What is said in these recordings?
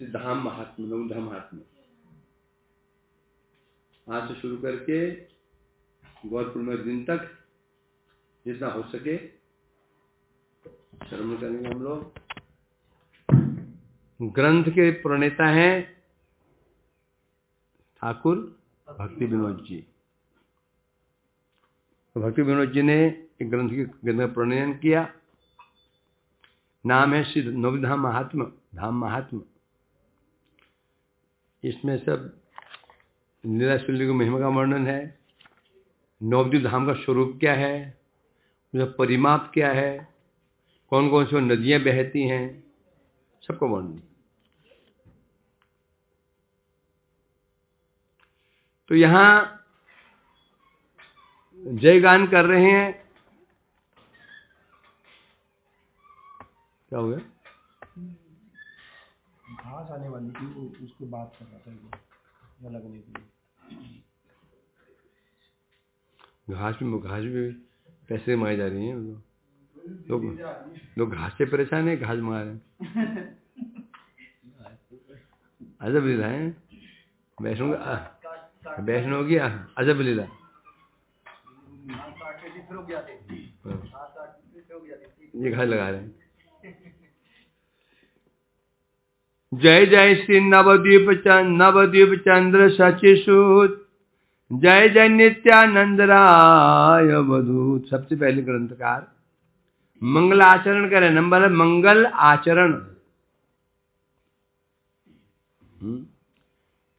धाम महात्मा, नवधाम महात्मा आज से शुरू करके गौर पूर्णिमा दिन तक जितना हो सके श्रवण करेंगे हम लोग। ग्रंथ के प्रणेता हैं ठाकुर भक्ति विनोद जी। भक्ति विनोद जी ने एक ग्रंथ का प्रणयन किया, नाम है श्री नवधाम महात्मा, धाम महात्मा। इसमें सब लीला की महिमा का वर्णन है, नवद्वीप धाम का स्वरूप क्या है, उसका परिमाप क्या है, कौन कौन सी नदियां बहती हैं, सबका वर्णन। तो यहां जयगान कर रहे हैं। क्या हो गया? घास आने वाली थी, वो उसको बात कर रहा था लगने के लिए। घास भी पैसे मांगे जा रही हैं लोग घास से परेशान है, घास मार रहे हैं। अजब लीला है वैष्णव की, अजब लीला। ये घास लगा रहे हैं। जय जय श्री नवद्वीप चंद्र सचिसूत, जय जय नित्यानंद राय अवधूत। सबसे पहले ग्रंथकार मंगल आचरण करें। नंबर है मंगल आचरण।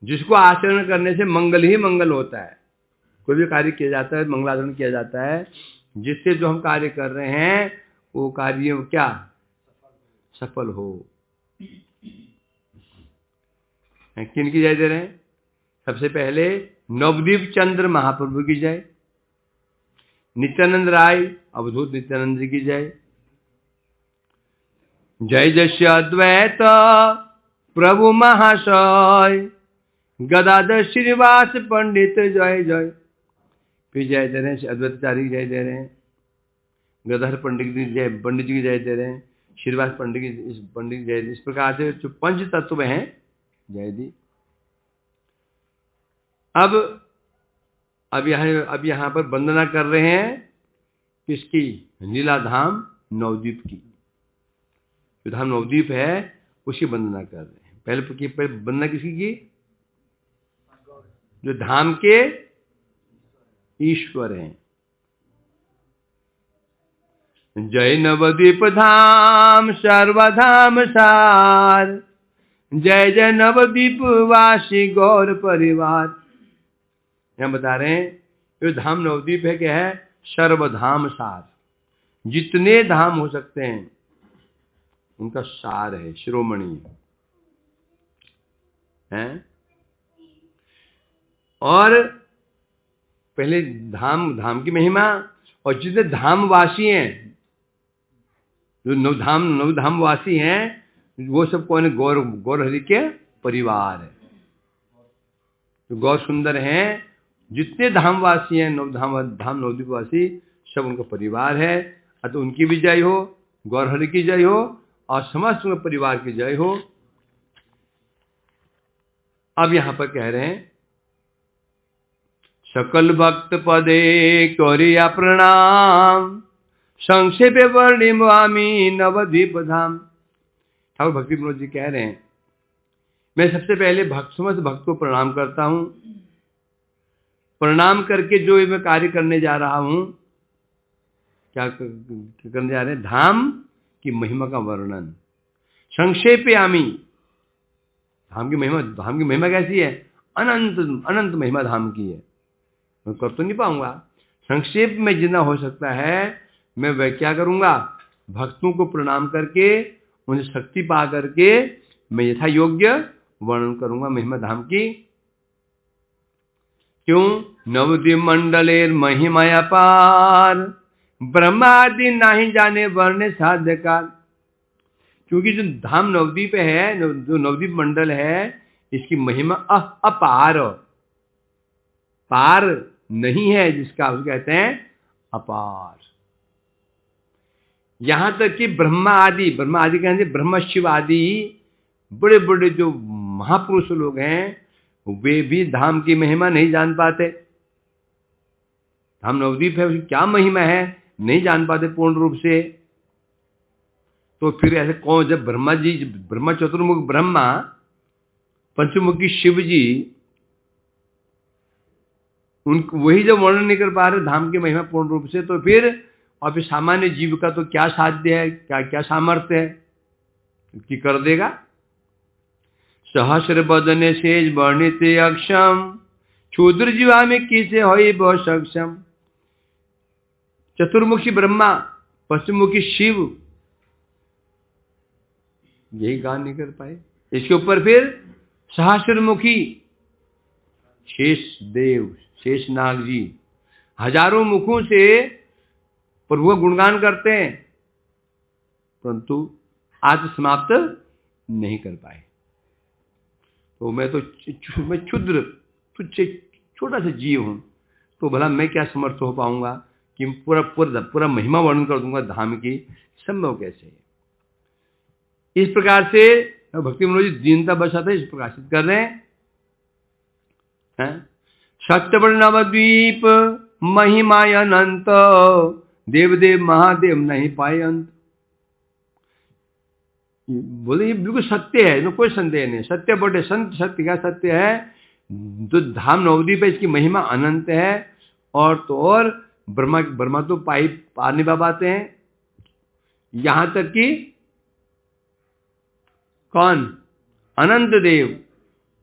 जिसको आचरण करने से मंगल ही मंगल होता है। कोई भी कार्य किया जाता है, मंगलाचरण किया जाता है, जिससे जो हम कार्य कर रहे हैं वो कार्य क्या सफल हो। किन की जय दे रहे हैं? सबसे पहले नवद्वीप चंद्र महाप्रभु की जय, नित्यानंद राय अवधूत नित्यानंद जी की जय। जय जय अद्वैत प्रभु महाशय, गदाधर श्रीवास पंडित जय जय। फिर जय दे रहे हैं अद्वैताचार्य की जय दे रहे हैं, गदाधर पंडित की जय, पंडित जी की जय दे रहे हैं, श्रीवास पंडित की जय। इस प्रकार से जो पंच तत्व हैं जय दी। अब यहां पर वंदना कर रहे हैं किसकी? लीलाधाम नवद्वीप की। जो धाम नवद्वीप है उसकी वंदना कर रहे हैं। पहले वंदना किसकी की? जो धाम के ईश्वर हैं। जय नवद्वीप धाम सर्वधाम सार, जय जय नवद्वीप वासी गौर परिवार। यहां बता रहे हैं जो धाम नवद्वीप है क्या है? सर्वधाम सार। जितने धाम हो सकते हैं उनका सार है, शिरोमणि है। और पहले धाम की महिमा, और जितने धामवासी हैं, जो नवधाम वासी हैं, वो सब कौन है? गौर हरि के परिवार है। जो गौर सुंदर हैं, जितने धामवासी हैं, धाम नवद्वीप वासी, सब उनका परिवार है। अतः उनकी भी जय हो, गौर हरि की जय हो, और समस्त उनके परिवार की जय हो। अब यहां पर कह रहे हैं सकल भक्त पदे करिया प्रणाम, संक्षेपे वर्णिमामि नवद्वीप धाम। ठाकुर भक्ति विनोद जी कह रहे हैं मैं सबसे पहले समस्त भक्त को प्रणाम करता हूं। प्रणाम करके जो मैं कार्य करने जा रहा हूं, क्या करने जा रहे हैं? धाम की महिमा का वर्णन। संक्षेपयामि, धाम की महिमा कैसी है? अनंत महिमा धाम की है। मैं कर तो नहीं पाऊंगा, संक्षेप में जितना हो सकता है मैं वह क्या करूंगा? भक्तों को प्रणाम करके, उन्हें शक्ति पा करके मैं यथा योग्य वर्णन करूंगा महिमा धाम की। क्यों? नवद्वीप मंडलेर महिमाया पार, ब्रह्मादि नहीं जाने वर्ण साध्य काल। क्योंकि जो धाम नवद्वीप है, जो नवद्वीप मंडल है, इसकी महिमा अपार, पार नहीं है जिसका, उसको कहते हैं अपार। यहां तक कि ब्रह्मा आदि कहते ब्रह्म शिव आदि बड़े बड़े जो महापुरुष लोग हैं वे भी धाम की महिमा नहीं जान पाते। धाम नवद्वीप है, उसकी क्या महिमा है नहीं जान पाते पूर्ण रूप से। तो फिर ऐसे कौन, जब ब्रह्मा चतुर्मुख ब्रह्मा, पंचमुखी शिव जी, वही जब वर्णन नहीं कर पा रहे धाम की महिमा पूर्ण रूप से, तो फिर और फिर सामान्य जीव का तो क्या साध्य है, क्या सामर्थ्य है कि कर देगा। सहस्र बदने शेष वर्णित अक्षम, क्षुद्र जीवा में किसे हो बहुत सक्षम। चतुर्मुखी ब्रह्मा, पश्चिमुखी शिव, यही गान नहीं कर पाए। इसके ऊपर फिर सहस्रमुखी शेष देव, शेष नाग जी हजारों मुखों से प्रभु का गुणगान करते हैं, परंतु आज समाप्त नहीं कर पाए। तो मैं क्षुद्र तुच्छ छोटा सा जीव हूं, तो भला मैं क्या समर्थ हो पाऊंगा कि पूरा महिमा वर्णन कर दूंगा धाम की, संभव कैसे है। इस प्रकार से भक्ति मनोज जी दीनता बसाता इस प्रकाशित कर रहे हैं। सत्यवर्ण नवद्वीप महिमाय अनंत, देवदेव महादेव नहीं पाए अंत। बोले ये बिल्कुल सत्य है, ना कोई संदेह नहीं। सत्य बटे संत, सत्य क्या सत्य है, जो धाम नवद्वीप है इसकी महिमा अनंत है। और तो और ब्रह्मा तो पार नहीं पा पाते हैं, यहां तक कि कौन, अनंत देव,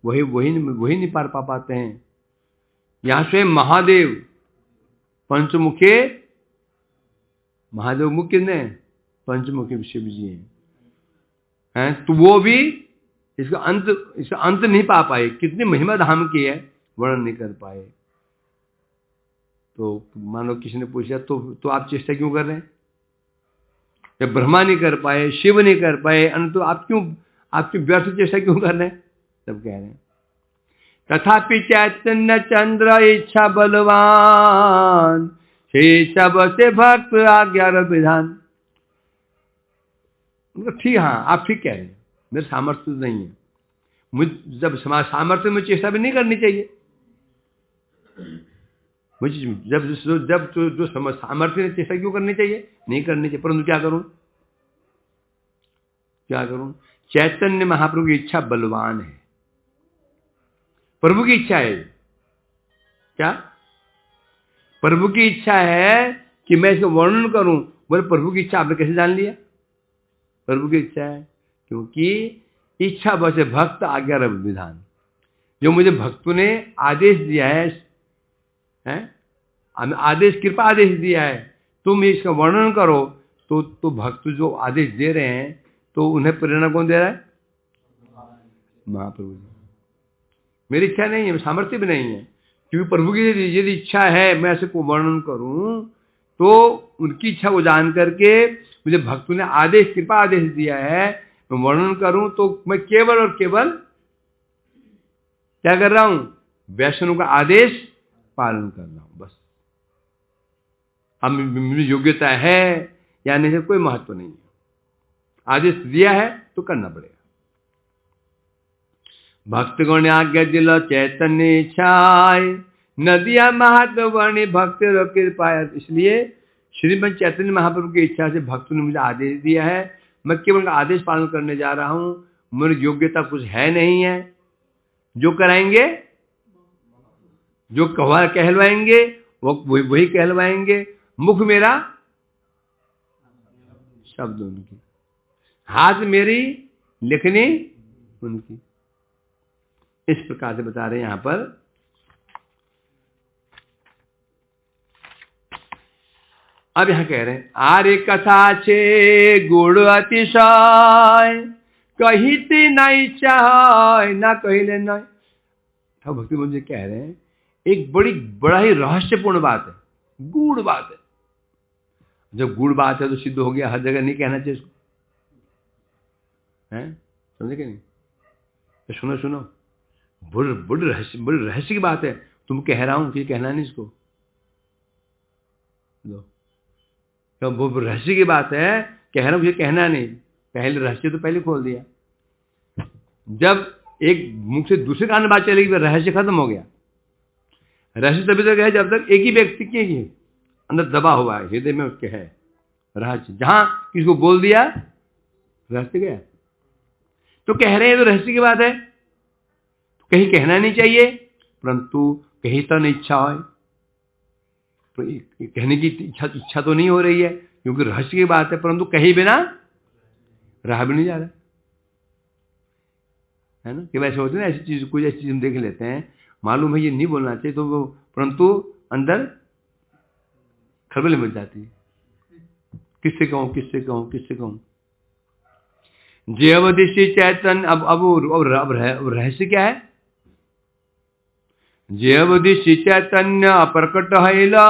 वही नहीं पार पा पाते हैं। यहां स्वयं महादेव पंचमुखे, महादेव मुख्य ने पंचमुखी शिव जी हैं, तो वो भी इसका अंत नहीं पा पाए। कितनी महिमा धाम की है वर्णन नहीं कर पाए। तो मानो किसी ने पूछा तो आप चेष्टा क्यों कर रहे हैं, जब ब्रह्मा नहीं कर पाए, शिव नहीं कर पाए, तो आपकी व्यर्थ चेष्टा क्यों कर रहे हैं। सब कह रहे हैं तथापि चैतन्य चंद्र इच्छा बलवान, सब से भक्त आज्ञा विधान। ठीक, हाँ आप ठीक कह रहे हैं, मेरे सामर्थ्य तो नहीं है। मुझ जब सामर्थ्य में चेष्टा भी नहीं करनी चाहिए। मुझे जब जो सामर्थ्य में चेष्टा क्यों करनी चाहिए, नहीं करनी चाहिए। परंतु क्या करूं। चैतन्य महाप्रभु की इच्छा बलवान है, प्रभु की इच्छा है। क्या प्रभु की इच्छा है कि मैं इसको वर्णन करूं। बोले प्रभु की इच्छा आपने कैसे जान लिया। प्रभु की इच्छा है, क्योंकि इच्छा बस भक्त आज्ञा विधान। जो मुझे भक्तों ने आदेश दिया है, आदेश कृपा आदेश दिया है, तुम इसका वर्णन करो, तो भक्त जो आदेश दे रहे हैं, तो उन्हें प्रेरणा कौन दे रहा है, महाप्रभु जी। मेरी इच्छा नहीं है, सामर्थ्य भी नहीं है, क्योंकि प्रभु की यदि इच्छा है मैं ऐसे को वर्णन करूं, तो उनकी इच्छा को जान करके मुझे भक्तों ने आदेश कृपा आदेश दिया है, मैं वर्णन करूं, तो मैं केवल और केवल क्या कर रहा हूं, वैष्णव का आदेश पालन कर रहा हूं बस। अब मेरी योग्यता है या नहीं है कोई महत्व नहीं है, आदेश दिया है तो करना पड़ेगा। भक्तगण आज्ञा दिल चैतन्य इच्छाय, नदिया महात्म वर्णि भक्त कृपा। इसलिए श्रीमद चैतन्य महाप्रभु की इच्छा से भक्तों ने मुझे आदेश दिया है, मैं केवल आदेश पालन करने जा रहा हूं। मेरी योग्यता कुछ है नहीं है, जो कराएंगे, जो कहलवाएंगे वही कहलवाएंगे। मुख मेरा, शब्द उनकी, हाथ मेरी, लिखनी उनकी। इस प्रकार से बता रहे हैं यहां पर। अब यहां कह रहे हैं आर्य कथा छे गुण अतिशय, कहिते नहीं चाहे ना कहले नहीं। अब भक्ति मुझे कह रहे हैं एक बड़ा ही रहस्यपूर्ण बात है, गूढ़ बात है। जब गूढ़ बात है तो सिद्ध हो गया, हर जगह नहीं कहना चाहिए इसको, हैं, समझे कि नहीं। तो सुनो, बड़ी रहस्य की बात है, तुम कह रहा हूं कि कहना नहीं इसको। तो वो रहस्य की बात है, कह रहा मुझे कहना नहीं, पहले रहस्य तो पहले खोल दिया। जब एक मुख से दूसरे कान में बात चलेगी तो रहस्य खत्म हो गया। रहस्य तभी तक है जब तक एक ही व्यक्ति के अंदर दबा हुआ है, हृदय में उसके है रहस्य। जहां किसको बोल दिया रहस्य गया। तो कह रहे हैं तो रहस्य की बात है, तो कहीं कहना नहीं चाहिए, परंतु कहीं तो नहीं इच्छा हो, तो कहने की इच्छा तो नहीं हो रही है क्योंकि रहस्य की बात है, परंतु कहीं बिना रहा भी नहीं जा रहा है ना। कि वैसे होते हैं ऐसी चीज, कुछ ऐसी चीज हम देख लेते हैं, मालूम है ये नहीं बोलना चाहिए, तो वो परंतु अंदर खलबली मच जाती है, किससे कहूं किससे कहूं किससे कहूं। जयवदिशी चैतन्य, अब रहस्य क्या है? जयवदिशी चैतन्य प्रकट हैला,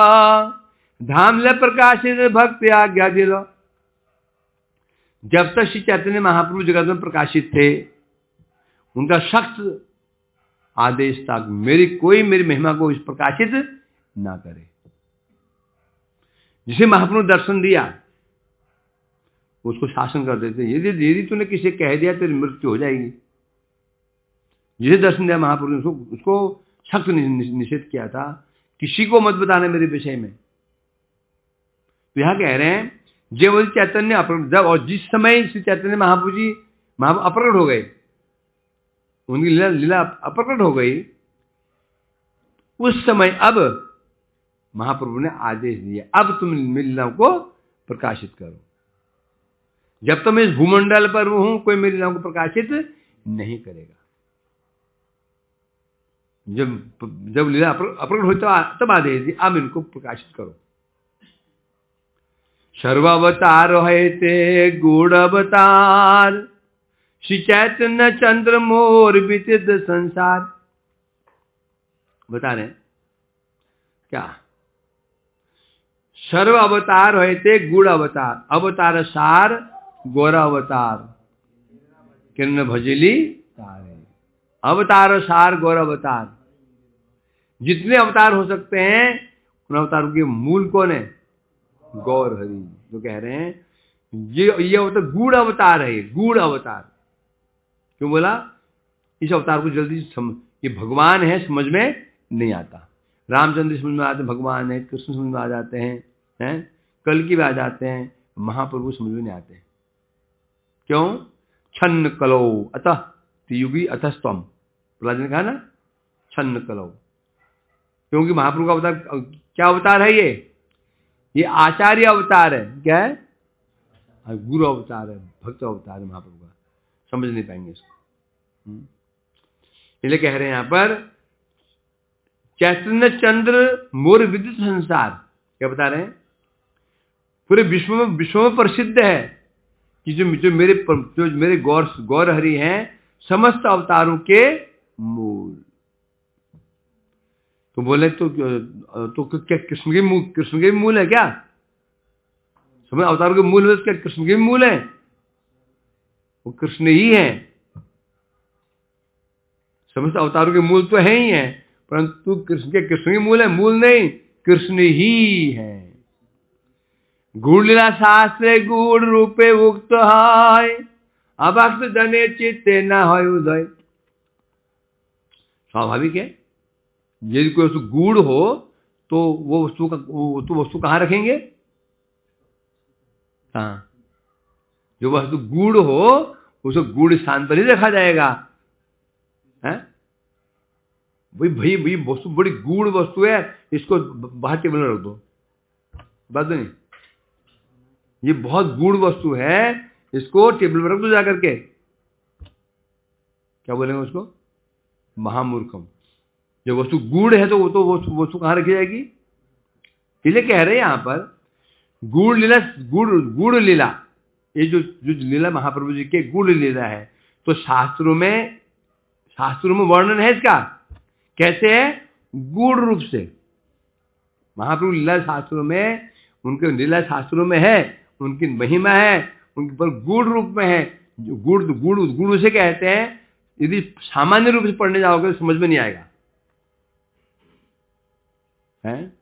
धामले प्रकाशित भक्ति आज्ञा दिला। जब तक श्री चैतन्य महाप्रभु जगत में प्रकाशित थे, उनका सख्त आदेश था कोई मेरी महिमा को इस प्रकाशित ना करे। जिसे महाप्रभु दर्शन दिया उसको शासन कर देते, यदि तूने किसी कह दिया तेरी मृत्यु हो जाएगी। जिसे दर्शन दिया महाप्रभु ने उसको सख्त निषेध किया था, किसी को मत बताना मेरे विषय में। तो यहां कह रहे हैं जब चैतन्य जब और जिस समय श्री चैतन्य महाप्रभु जी अप्रकट हो गए, उनकी लीला अप्रकट हो गई, उस समय अब महाप्रभु ने आदेश दिया अब तुम लीलाओं को प्रकाशित करो। जब तक मैं इस भूमंडल पर हूं कोई मेरी लीलाओं को प्रकाशित नहीं करेगा। जब लीला अप्रकट हुई तब आदेश दिया अब इनको प्रकाशित करो। सर्वावतार है ते गूढ़ अवतार, श्री चैतन्य चंद्र मोर विचित संसार। बता रहे क्या? सर्व अवतार है ते गूढ़ अवतार, अवतार सार गौर अवतार, किरण भजली तारे। अवतार सार गौर अवतार, जितने अवतार हो सकते हैं उन अवतारों के मूल कौन है? गौर हरि। जो कह रहे हैं ये अवतार गूढ़ अवतार है, गूढ़ अवतार। क्यों बोला? इस अवतार को जल्दी ये भगवान है समझ में नहीं आता। रामचंद्र समझ में आते, भगवान है, कृष्ण समझ में आ जाते हैं, कल की भी आ जाते हैं, महाप्रभु समझ में नहीं आते। क्यों? छन्न कलो अतः त्रियुगी अतः स्वम, प्रहलाद ने कहा ना छन्न कलो। क्योंकि महाप्रभु का अवतार क्या अवतार है? ये आचार्य अवतार है। क्या है? गुरु अवतार है, भक्त अवतार है महाप्रभु का। समझ नहीं पाएंगे इसको। इसलिए कह रहे हैं यहां पर चैतन्य चंद्र मोर विदित संसार। क्या बता रहे हैं? पूरे विश्व में प्रसिद्ध है कि जो मेरे गौर हरि हैं समस्त अवतारों के मूल। तो बोले तो क्या कृष्ण के मूल है क्या? समस्त अवतारों के मूल है, क्या कृष्ण के मूल है? वो कृष्ण ही है। समस्त अवतारों के मूल तो है ही है, परंतु कृष्ण के मूल है, मूल नहीं, कृष्ण ही है। गूढ़ लीला शास्त्रे गूढ़ रूपे उक्त है, अभक्त जने चित्ते न होय उदय। स्वाभाविक है, यदि कोई वस्तु गूढ़ हो तो वो वस्तु कहां रखेंगे? कहां? जो वस्तु गूढ़ हो उसको गूढ़ स्थान पर ही रखा जाएगा। भाई वस्तु बड़ी गूढ़ वस्तु है, इसको बाहर टेबल में रख दो, बात नहीं। ये बहुत गूढ़ वस्तु है, इसको टेबल पर रख दो जाकर के। क्या बोलेंगे उसको? महामूर्खम। जो वस्तु गूढ़ है तो वो वस्तु कहां रखी जाएगी? इसलिए कह रहे हैं यहां पर गूढ़ लीला, ये जो लीला महाप्रभु जी के गूढ़ लीला है, तो शास्त्रों में वर्णन है इसका। कैसे है? गूढ़ रूप से। महाप्रभु लीला शास्त्रों में, उनके लीला शास्त्रों में है, उनकी महिमा है, उनके पर गूढ़ रूप में है। गूढ़ उसे कहते हैं, यदि सामान्य रूप से पढ़ने जाओगे तो समझ में नहीं आएगा है?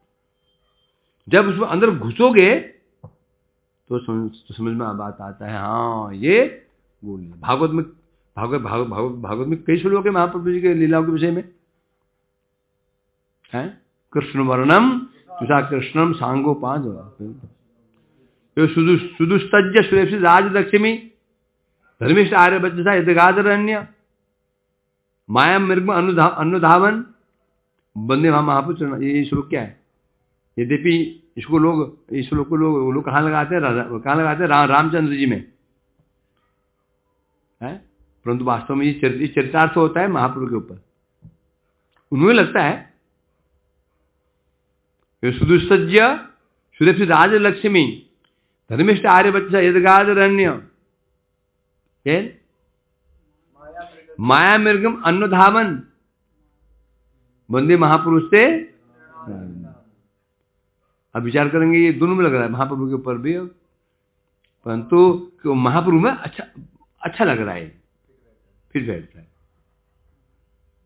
जब उसमें अंदर घुसोगे तो समझ में बात आता है, हाँ ये बोल। भागवत में कई श्लोक है महाप्रभु जी के लीलाओं के विषय में है। कृष्ण वर्णम तुषा कृष्णम सांगो पांच सुदुस्तज्य सुरेश राज लक्ष्मी धर्मिष्ठ आर्य बच्चा यदगादरण्य माया मृग अनुधावन बंदे महापुत्र। ये श्लोक क्या है? यद्यपि इस श्लोक को लोग कहाँ लगाते हैं? रामचंद्र जी में है, परंतु वास्तव में ये चरितार्थ होता है महाप्रभु के ऊपर। उन्हें लगता है सुदुस्तज्य सुरेश राज लक्ष्मी धर्मिष्ठ आर्य बच्चा यदगादरण्य माया मृगम अन्नधावन बंदे महापुरुष से। अब विचार करेंगे ये दोनों में लग रहा है, महाप्रभु के ऊपर भी, परंतु महाप्रभु में अच्छा लग रहा है, फिर बैठता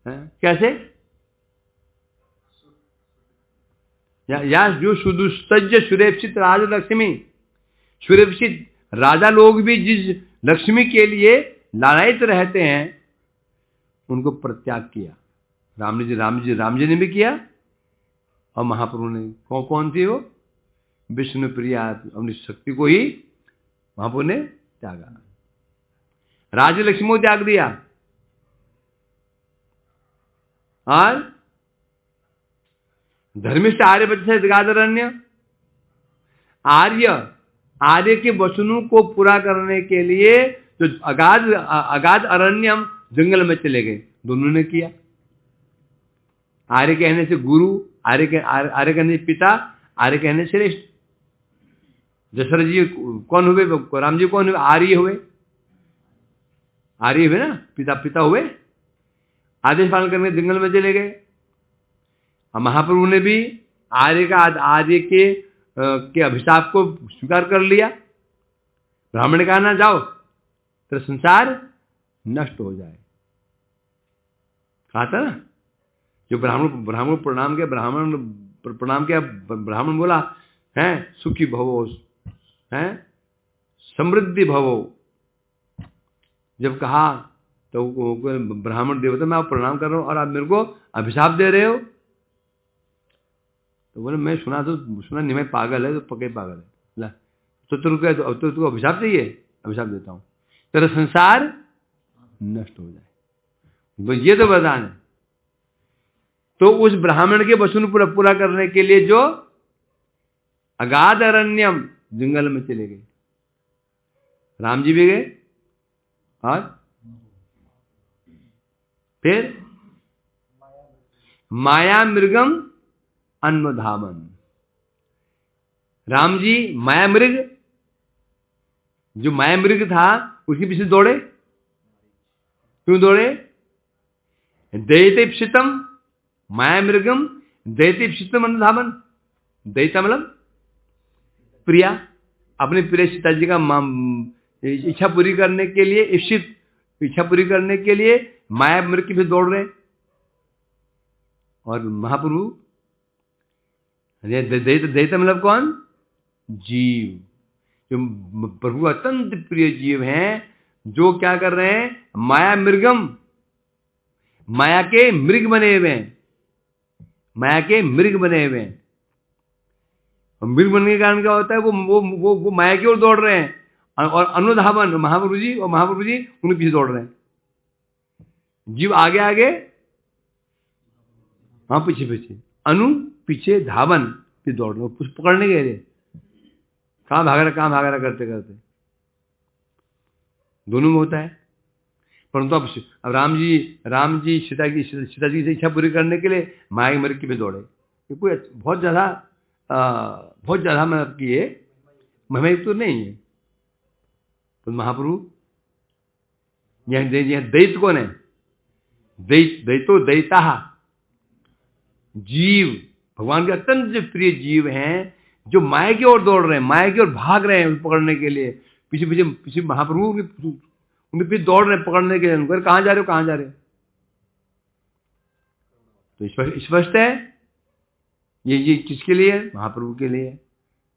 है। कैसे? या जो सुदुस्तज्य सुरेक्षित राज लक्ष्मी, सुरेक्षित राजा लोग भी जिस लक्ष्मी के लिए लालायित रहते हैं उनको परित्याग किया। राम जी ने भी किया और महाप्रभु ने कौन थी वो? विष्णु प्रिया, अपनी शक्ति को ही महाप्रभु ने त्यागा, राज लक्ष्मी को त्याग दिया। और धर्मिष्ठ आर्य बच्चे जगादरण्य, आर्य के वचनों को पूरा करने के लिए जो अगाध अरण्यम जंगल में चले गए, दोनों ने किया। आर्य कहने से गुरु, आर्य कहने से पिता, आर्य कहने से श्रेष्ठ। दशरथ जी कौन हुए? राम जी कौन हुए? आर्य हुए ना, पिता हुए। आदेश पालन करने जंगल में चले गए। महाप्रभु ने भी आर्य के अभिशाप को स्वीकार कर लिया। ब्राह्मण ने कहा ना जाओ तो संसार नष्ट हो जाए। कहा था ना, जो ब्राह्मण प्रणाम किया, ब्राह्मण बोला है सुखी भवो, है समृद्धि भवो। जब कहा तो ब्राह्मण देवता मैं आप प्रणाम कर रहा हूं और आप मेरे को अभिशाप दे रहे हो। तो बोले मैं सुना नहीं, मैं पागल है तो पक्के पागल है। तो तुमको अभिशाप चाहिए? अभिशाप देता हूं, तेरा संसार नष्ट हो जाए। ये तो वरदान है। तो उस ब्राह्मण के वचन पूरा करने के लिए जो अगाध अरण्यम जंगल में चले गए, राम जी भी गए। और फिर माया मृगम अन्नधामन, राम जी माया मृग, जो माया मृग था उसके पीछे दौड़े। क्यों दौड़े? दैत्यप्सितम माया मृगम दैत्यप्सितम अन्नधामन। दैत्य मतलब प्रिया, अपने प्रिय सीता जी का इच्छा पूरी करने के लिए, इच्छा पूरी करने के लिए माया मृग के पीछे दौड़ रहे। और महाप्रभु दैत्य मतलब कौन? जीव, जो प्रभु अत्यंत प्रिय जीव हैं, जो क्या कर रहे हैं? माया मृगम, माया के मृग बने हुए हैं, माया के मृग बने हुए हैं। और मृग बनने के कारण क्या होता है? वो माया की ओर दौड़ रहे हैं। और अनुधावन महाप्रभु जी उनके पीछे दौड़ रहे हैं। जीव आगे आगे, हाँ पीछे, अनु पीछे, धावन फिर दौड़ रहे, कुछ पकड़ने गए थे। कहाँ भाग रहा करते करते दोनों में होता है। परंतु अब राम जी सीता जी से इच्छा पूरी करने के लिए माया मृग के पे दौड़े। कोई बहुत ज्यादा मतलब कि ये महिमा तो नहीं है। तो महाप्रभु यहाँ दैत्य कौन है? दैता जीव, भगवान के अत्यंत प्रिय जीव हैं, जो माया की ओर दौड़ रहे हैं, माया की ओर भाग रहे हैं पकड़ने के लिए। पीछे महाप्रभु उनके पीछे दौड़ रहे हैं पकड़ने के लिए। उनको कहाँ जा रहे हो? तो स्पष्ट है ये किसके लिए है? महाप्रभु के लिए।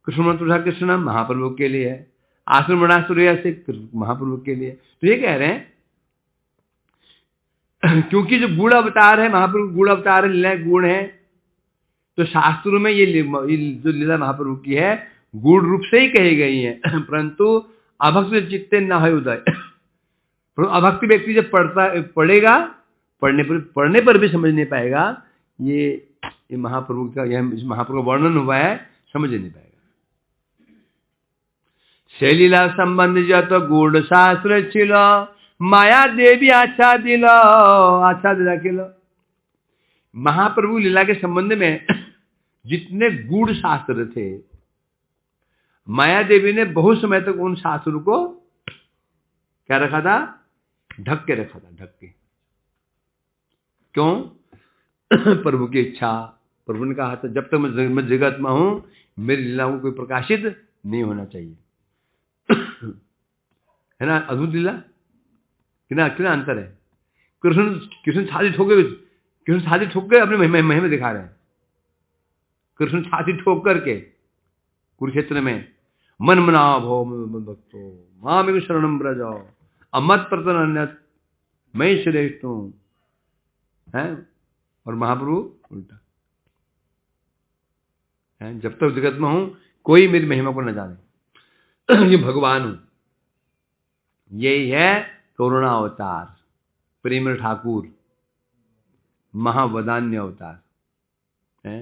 कृष्ण मंत्र कृष्ण महाप्रभु के लिए है, आश्रम वर्णाश्रय से महाप्रभु के लिए। तो ये कह रहे हैं क्योंकि जो गूढ़ अवतार है, महाप्रभु गूढ़ अवतार है, लीला गुण है, तो शास्त्रों में ये जो लीला महाप्रभु की है गूढ़ रूप से ही कही गई है, परंतु अभक्त चित्ते न है उदय। अभक्ति व्यक्ति जब पढ़ेगा, पढ़ने पर भी समझ नहीं पाएगा ये महाप्रभु का, यह महाप्रभु का वर्णन हुआ है, समझ नहीं पाएगा। से लीला संबंध जत गूढ़ शास्त्र छिल, माया देवी आच्छा दिला किल। महाप्रभु लीला के संबंध में जितने गूढ़ शास्त्र थे, माया देवी ने बहुत समय तक उन शास्त्रों को क्या रखा था, ढक के रखा था, ढक के। क्यों? प्रभु की इच्छा। प्रभु ने कहा था जब तक मैं जगत में हूं मेरी लीलाओं को कोई प्रकाशित नहीं होना चाहिए। है ना अद्भुत लीला, कितना अंतर है। कृष्ण छाती ठोक के अपने महिमा दिखा रहे हैं। कृष्ण छाती ठोक करके कुरुक्षेत्र में मन मनाओ भो भक्तो मामेव शरणम ब्रज अमत प्रतन अन्यत मैं श्रेष्ठ हूं, है। और महाप्रभु उल्टा है, जब तक जगत में हूं कोई मेरी महिमा को न जाने। ये भगवान हूं। यही है करुणा अवतार, प्रेम ठाकुर, महावदान्य अवतार है।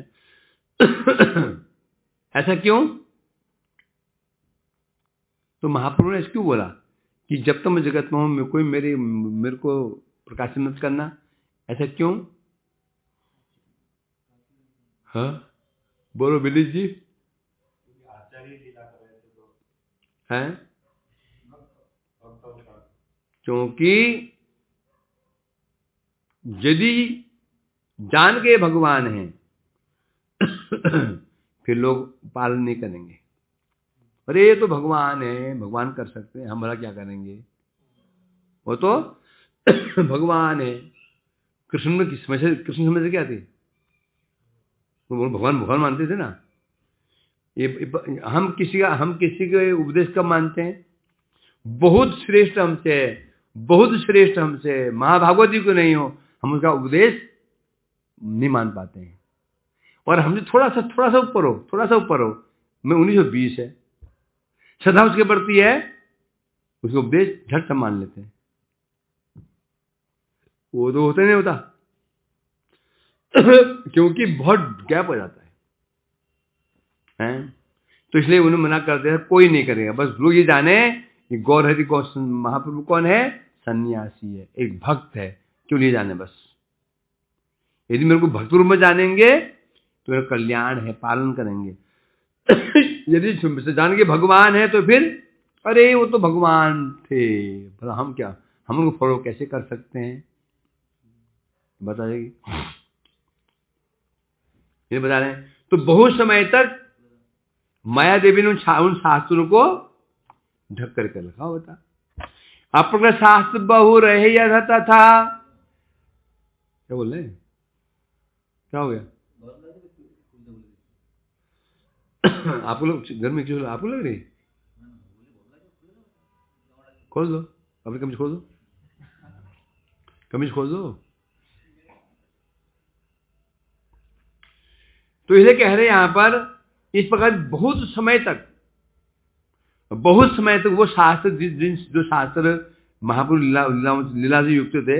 ऐसा क्यों? तो महाप्रभु ने क्यों बोला कि जब तक मैं जगत में हूं कोई मेरे को प्रकाशित मत करना? ऐसा क्यों? हाँ बोलो विनीत जी। हैं? क्योंकि यदि जान के भगवान हैं फिर लोग पालन नहीं करेंगे। अरे ये तो भगवान है, भगवान कर सकते हैं, हम भला क्या करेंगे, वो तो भगवान है। कृष्ण में कृष्ण समझ क्या थी? वो भगवान मानते थे ना। ये हम किसी के उपदेश कब मानते हैं? बहुत श्रेष्ठ हमसे महाभागवत जी को नहीं हो, हम उसका उपदेश नहीं मान पाते हैं। और हमसे थोड़ा सा ऊपर हो, मैं 1920 है, श्रद्धा उसके बढ़ती है, उसका उपदेश झट से मान लेते हैं। वो तो होता नहीं होता क्योंकि बहुत गैप हो जाता है। तो इसलिए उन्हें मना करते हैं, कोई नहीं करेगा। बस लोग ये जाने कि गौर हरि महाप्रभु कौन है? सन्यासी है, एक भक्त है, क्यों नहीं जाने। बस यदि मेरे को भक्त रूप में जानेंगे तो मेरा कल्याण है, पालन करेंगे। यदि जान के भगवान है तो फिर अरे वो तो भगवान थे, भला हम क्या, हम उनको फॉलो कैसे कर सकते हैं? बताइएगी। ये बता रहे हैं। तो बहुत समय तक माया देवी ने उन शास्त्रों को ढक करके रखा होता। अप्रकट शास्त्र बहु रहे यथा था। क्या बोल रहे हैं? क्या हो गया? आपको लोग घर में क्यों आपको लग रही? खोल दो अपनी कमीज, खोल दो कमीज, खोल दो। तो इसे कह रहे हैं यहां पर, इस प्रकार बहुत समय तक वो शास्त्र जो शास्त्र महाप्रभु लीला से युक्त थे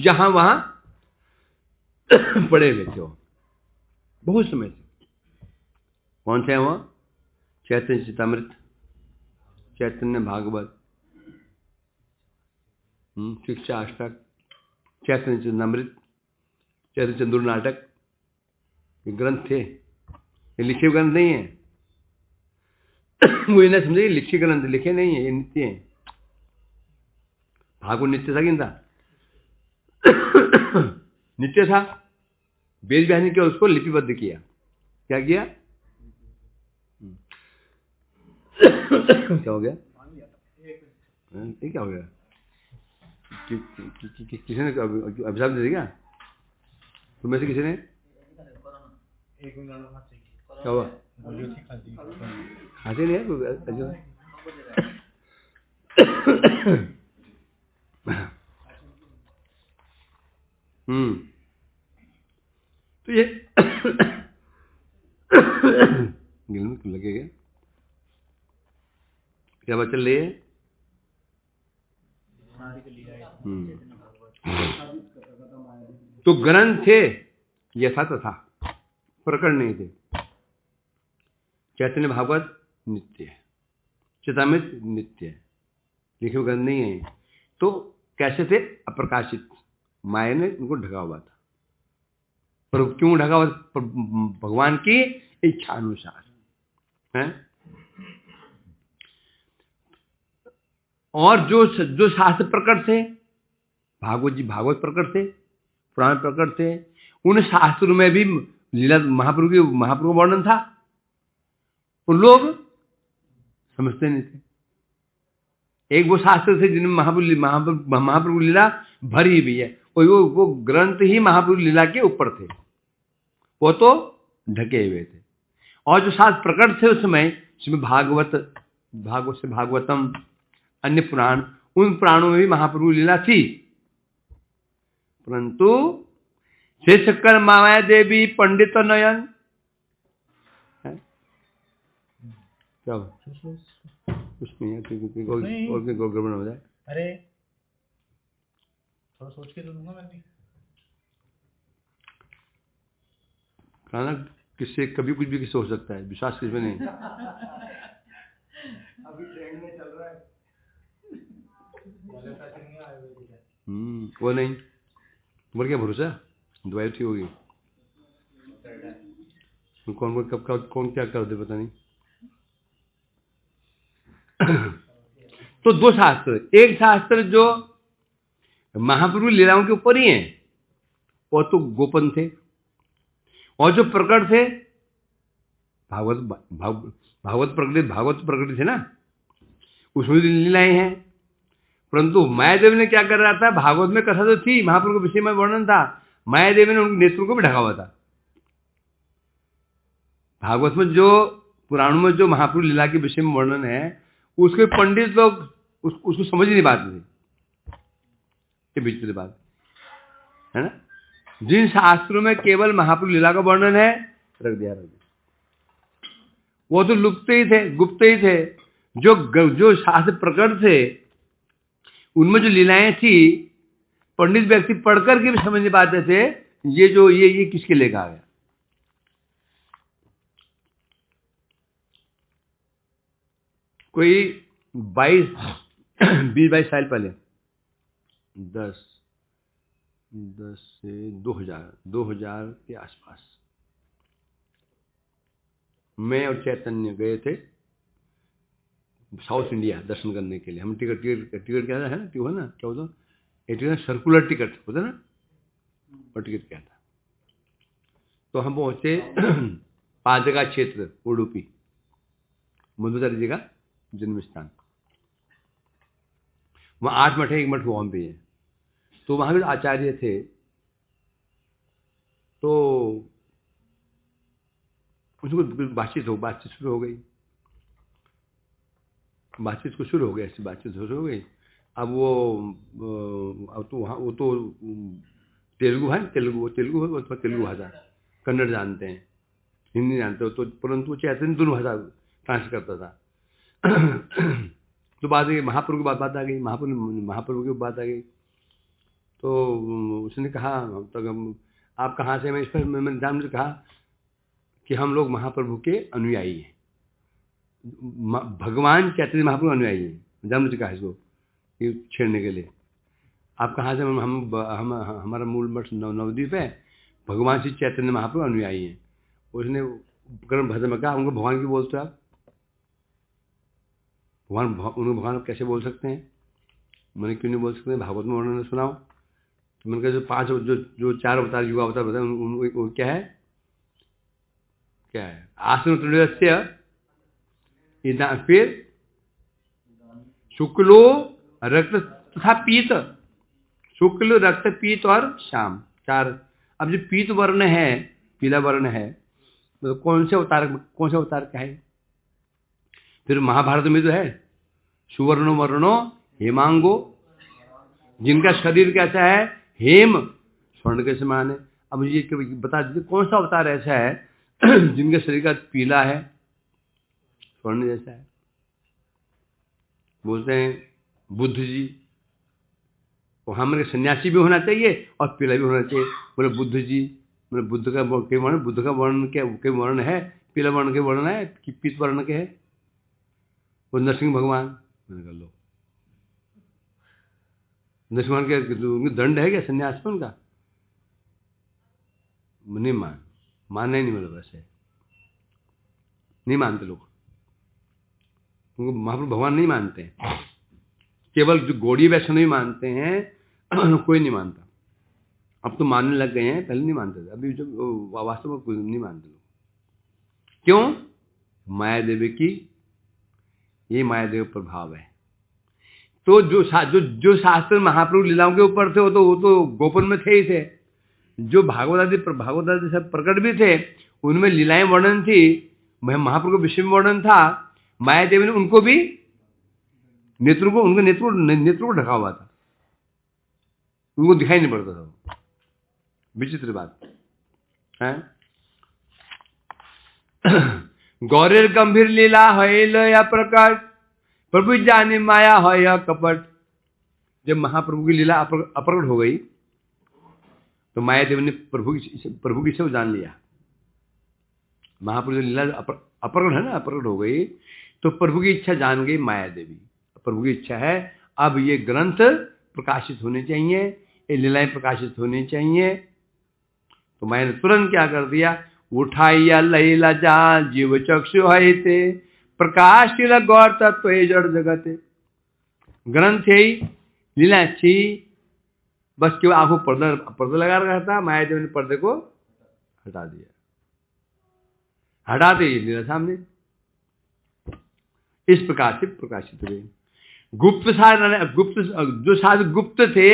यहां वहां पड़े हुए थे बहुत समय से। कौन थे वो? चैतन्य चरितामृत, चैतन्य भागवत, शिक्षा अष्टक, चैतन्य चरितामृत, चैतन्य चंद्र नाटक, ये ग्रंथ थे। ये लिखे ग्रंथ नहीं है। वो इन्हें समझे लिखे ग्रंथ, लिखे नहीं है, ये नित्य है। भागवत नित्य था कि था? नित्य था। वेद व्यास ने क्या उसको लिपिबद्ध किया। क्या किया? क्या हो गया? ये क्या हो गया? किसी ने अभिशाप दे दिया? तुम्हें से किसी ने? क्या हुआ? बोलियो थी खांसी। खाते नहीं है जो तो ये गिल में क्यों लगेगा? क्या बात चल रही है? तो ग्रंथ थे यथा तथा, प्रकट नहीं थे। चैतन्य भागवत नित्य है, चितामृत नित्य है, लिखे हुए ग्रंथ नहीं है। तो कैसे थे? अप्रकाशित, माया ने उनको ढका हुआ था। पर क्यों ढका हुआ? भगवान की इच्छा अनुसार है। और जो शास्त्र प्रकट थे, भागवत जी भागवत प्रकट थे, पुराण प्रकट थे, उन शास्त्रों में भी लीला महाप्रभु का वर्णन था। उन लोग समझते नहीं थे। एक वो शास्त्र थे जिनमें महाप्रभु लीला भरी हुई है, वो ग्रंथ ही महाप्रभु लीला के ऊपर थे, वो तो ढके हुए थे। और जो शास्त्र प्रकट थे उस समय, जिसमें भागवत से भागवतम, अन्य पुराण, उन पुराणों में भी महाप्रभु लीला थी। परंतु शेषकर माया देवी पंडित नयन, क्या कुछ नहीं है, और गड़बड़ हो जाए। अरे थोड़ा सोच के तो दूंगा मैं भी। खाना किससे कभी कुछ भी किससे हो सकता है, विश्वास किसमें नहीं। अभी ट्रेंड में चल रहा है। वो नहीं, तुम्हारा क्या भरोसा? दवाई ठीक होगी, कौन कब कौन क्या कर दे पता नहीं। तो दो शास्त्र, एक शास्त्र जो महाप्रभु लीलाओं के ऊपर ही है, वो तो गोपन थे, और जो प्रकट थे भागवत प्रकट थे ना, उसमें लीलाएं हैं। परंतु मायादेव ने क्या कर रहा था? भागवत में कथा तो थी, महाप्रभु के विषय में वर्णन था, मायादेवी ने उनके नेत्रों को भी ढका हुआ था। भागवत में जो पुराणों में जो महाप्रभु लीला के विषय में वर्णन है, उसके पंडित लोग उसको समझ ही नहीं पाते थे। ये बीच में बात है ना, जिन शास्त्रों में केवल महाप्रभु लीला का वर्णन है, रख दिया, वो तो लुप्त ही थे, गुप्त ही थे। जो शास्त्र प्रकट थे, उनमें जो लीलाएं थी, पंडित व्यक्ति पढ़कर के भी समझ नहीं पाते थे ये किसके लेकर आ गया। कोई 20-22 साल पहले, 10 से 2000 के आसपास, मैं और चैतन्य गए थे साउथ इंडिया दर्शन करने के लिए। हम टिकट क्या है ना, है ना, क्या होता है, सर्कुलर टिकट होता है ना, और टिकट क्या था। तो हम पहुंचे पादका क्षेत्र, उडुपी, मधुचारी जी का जन्म स्थान। वहाँ 8 मठ है, एक मठ वहाँ पे है। तो वहाँ भी आचार्य थे, तो उसको बातचीत शुरू हो गई, ऐसी बातचीत शुरू हो गई। अब वो तो तेलुगु है, तेलुगु भाषा, कन्नड़ जानते हैं, हिंदी जानते हो, तो परंतु चैतन्य दोनों भाषा ट्रांसलेट करता था। तो बात महाप्रभु की बात आ गई, महाप्रभु की बात आ गई। तो उसने कहा, आप कहाँ से? मैं इस पर मैंने जान मुझे कहा कि हम लोग महाप्रभु के अनुयायी हैं, भगवान चैतन्य महाप्रभु अनुयायी हैं। जान मुझे कहा इसको ये छेड़ने के लिए। आप कहाँ से? हमारा मूल मठ नवद्वीप है, भगवान श्री चैतन्य महाप्रभु अनुयायी हैं। उसने कर्म भाषा में कहा, उनको भगवान क्यों बोलते हो आप? भगवान कैसे बोल सकते हैं? मैंने क्यों नहीं बोल सकते? भागवत में वर्णन सुनाओ। तो मैंने कहा जो 5 जो 4 अवतार, युग अवतार बताए, उन क्या है? आसन त्रिदस्य, फिर शुक्लो रक्त तथा पीत, शुक्ल रक्त पीत और श्याम, 4। अब जो पीत वर्ण है, पीला वर्ण है, मतलब कौन से अवतार क्या है? फिर महाभारत में तो है सुवर्णो वर्णो हेमांगो, जिनका शरीर कैसा है? हेम, स्वर्ण के समान है। अब मुझे बता दीजिए कौन सा अवतार ऐसा है जिनका शरीर का पीला है, स्वर्ण जैसा है? बोलते हैं बुद्ध जी, वो हमारे सन्यासी भी होना चाहिए और पीला भी होना चाहिए। बोले बुद्ध जी, बोले बुद्ध का वर्ण, बुद्ध का वर्ण के वर्ण है, पीला वर्ण के वर्ण है कि पीत वर्ण के है? वो नरसिंह भगवान। मैंने कहा लो, नरसिंह भगवान के दंड है क्या सन्यास में उनका? नहीं मानना ही नहीं, मतलब वैसे नहीं मानते लोग, उनको महाप्रभु भगवान नहीं मानते हैं। केवल जो गौड़ीय वैष्णव ही मानते हैं, कोई नहीं मानता। अब तो मानने लग गए हैं, पहले नहीं मानते थे, अभी जो वास्तव में कोई नहीं मानते लोग। क्यों? माया देवी की, ये माया देव प्रभाव है। तो जो शास्त्र महाप्रभु लीलाओं के ऊपर थे वो तो गोपन में थे ही थे। जो भागवत आदि सब प्रकट भी थे, उनमें लीलाएं वर्णन थी, महाप्रभु के विषय में वर्णन था। माया देवी ने उनको भी उनके नेत्रों को ढका हुआ था, उनको दिखाई नहीं पड़ता था। विचित्र बात है। गौरेर गंभीर लीला है या प्रकट, प्रभु जानी माया है या कपट। जब महाप्रभु की लीला अप्रकट हो गई तो माया देवी ने प्रभु की इच्छा जान लिया। महाप्रभु की लीला अप्रकट है ना, अप्रकट हो गई तो प्रभु की इच्छा जान गई माया देवी। प्रभु की इच्छा है अब ये ग्रंथ प्रकाशित होने चाहिए, ये लीलाएं प्रकाशित होनी चाहिए। तो मैंने तुरंत क्या कर दिया, उठाइया लैला जा जीव चक्षु है थे, प्रकाश गौर तत्व जड़ जगत। ग्रंथ है, लीला अच्छी, बस केवल आंखों पर्दा लगा रखा था। माया देवी ने पर्दे को हटा दिया, हटाते ही लीला सामने इस प्रकार से प्रकाशित हुए। गुप्त जो शास्त्र गुप्त थे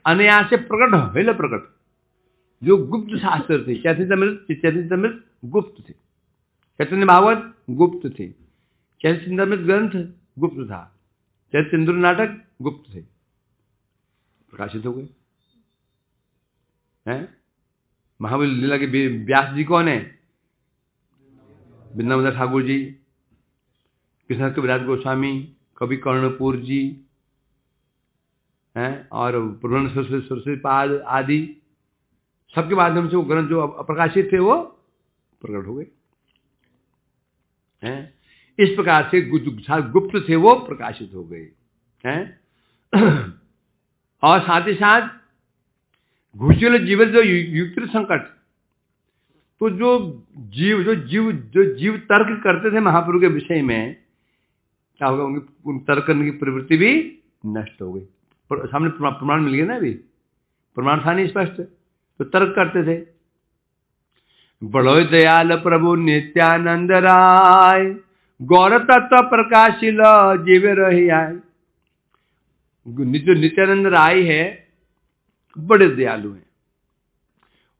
अनायास से प्रकट हुए। प्रकट जो गुप्त शास्त्र थे, चैतन्यमृत गुप्त थे, चैतन्य भागवत गुप्त थे, चैतन्यमृत ग्रंथ गुप्त था, चैतन्य नाटक गुप्त थे, प्रकाशित हो गए हैं। महाबली लीला के व्यास जी कौन है? वृंदावन ठाकुर जी, कृष्ण कविराज गोस्वामी, कवि कर्णपुर जी हैं, और पूर्ण सरस्वती पाद आदि सबके माध्यम से वो ग्रंथ जो अप्रकाशित थे वो प्रकट हो गए हैं। इस प्रकार से गुप्त थे वो प्रकाशित हो गए हैं। और साथ ही साथ घुसल जीवन जो युक्त संकट, तो जो जीव तर्क करते थे महाप्रभु के विषय में, क्या होगा? उन तर्क करने की प्रवृत्ति भी नष्ट हो गई। सामने प्रमाण मिल गया ना, अभी प्रमाण था नहीं स्पष्ट, तो तर्क करते थे। बड़ो दयाल प्रभु नित्यानंद राय, गौर तत्व प्रकाशिल जीव रही आए। जो नित्यानंद राय है बड़े दयालु हैं।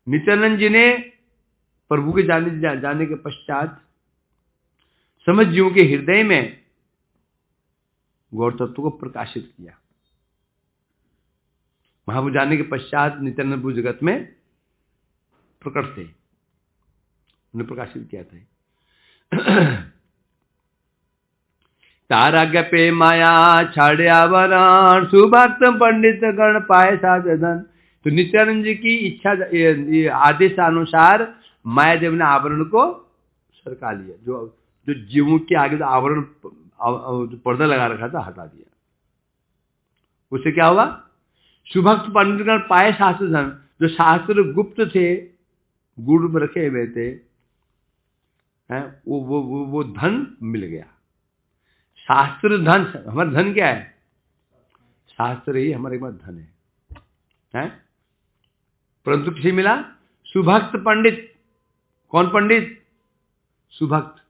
नित्यानंद जी ने प्रभु के जाने के पश्चात समझ जीवों के हृदय में गौर तत्व को प्रकाशित किया। महाप्रभु जाने के पश्चात नित्यानंद प्रभु जगत में प्रकट थे, उन्हें प्रकाशित किया था। ताराज्ञ पे माया छाड़े आवरण, सुभक्त पंडित गण पाए साधन। तो नित्यानंद जी की इच्छा आदेश अनुसार माया देव ने आवरण को सरका लिया। जो जीवों के आगे जो आवरण पर्दा लगा रखा था हटा दिया। उससे क्या हुआ? सुभक्त पंडित गण पाए शास्त्र धन। जो शास्त्र गुप्त थे, गुड़ में रखे हुए थे, वो धन मिल गया। शास्त्र धन, हमारा धन क्या है? शास्त्र ही हमारे पास धन है? परंतु किसे मिला? सुभक्त पंडित। कौन पंडित? सुभक्त।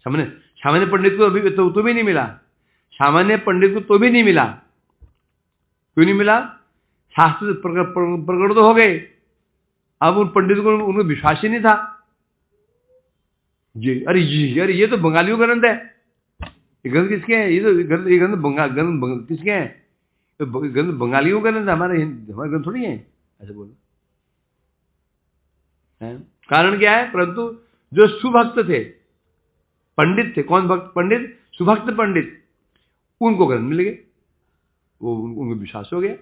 सामान्य पंडित को अभी तो भी नहीं मिला। सामान्य पंडित को तो भी नहीं मिला। क्यों नहीं मिला? शास्त्र प्रकट तो हो गए, अब उन पंडित को उनको विश्वास ही नहीं था। अरे ये तो बंगालियों का ग्रंथ है। ये ग्रंथ किसके हैं? ये ग्रंथ ग्रंथ किसके हैं? तो ग्रंथ बंगालियों का ग्रंथ, हमारे ग्रंथ थोड़ी है, ऐसे बोलो। कारण क्या है? परंतु जो सुभक्त थे, पंडित थे, कौन भक्त पंडित? सुभक्त पंडित, उनको ग्रंथ मिल गए, वो उनको विश्वास हो गया।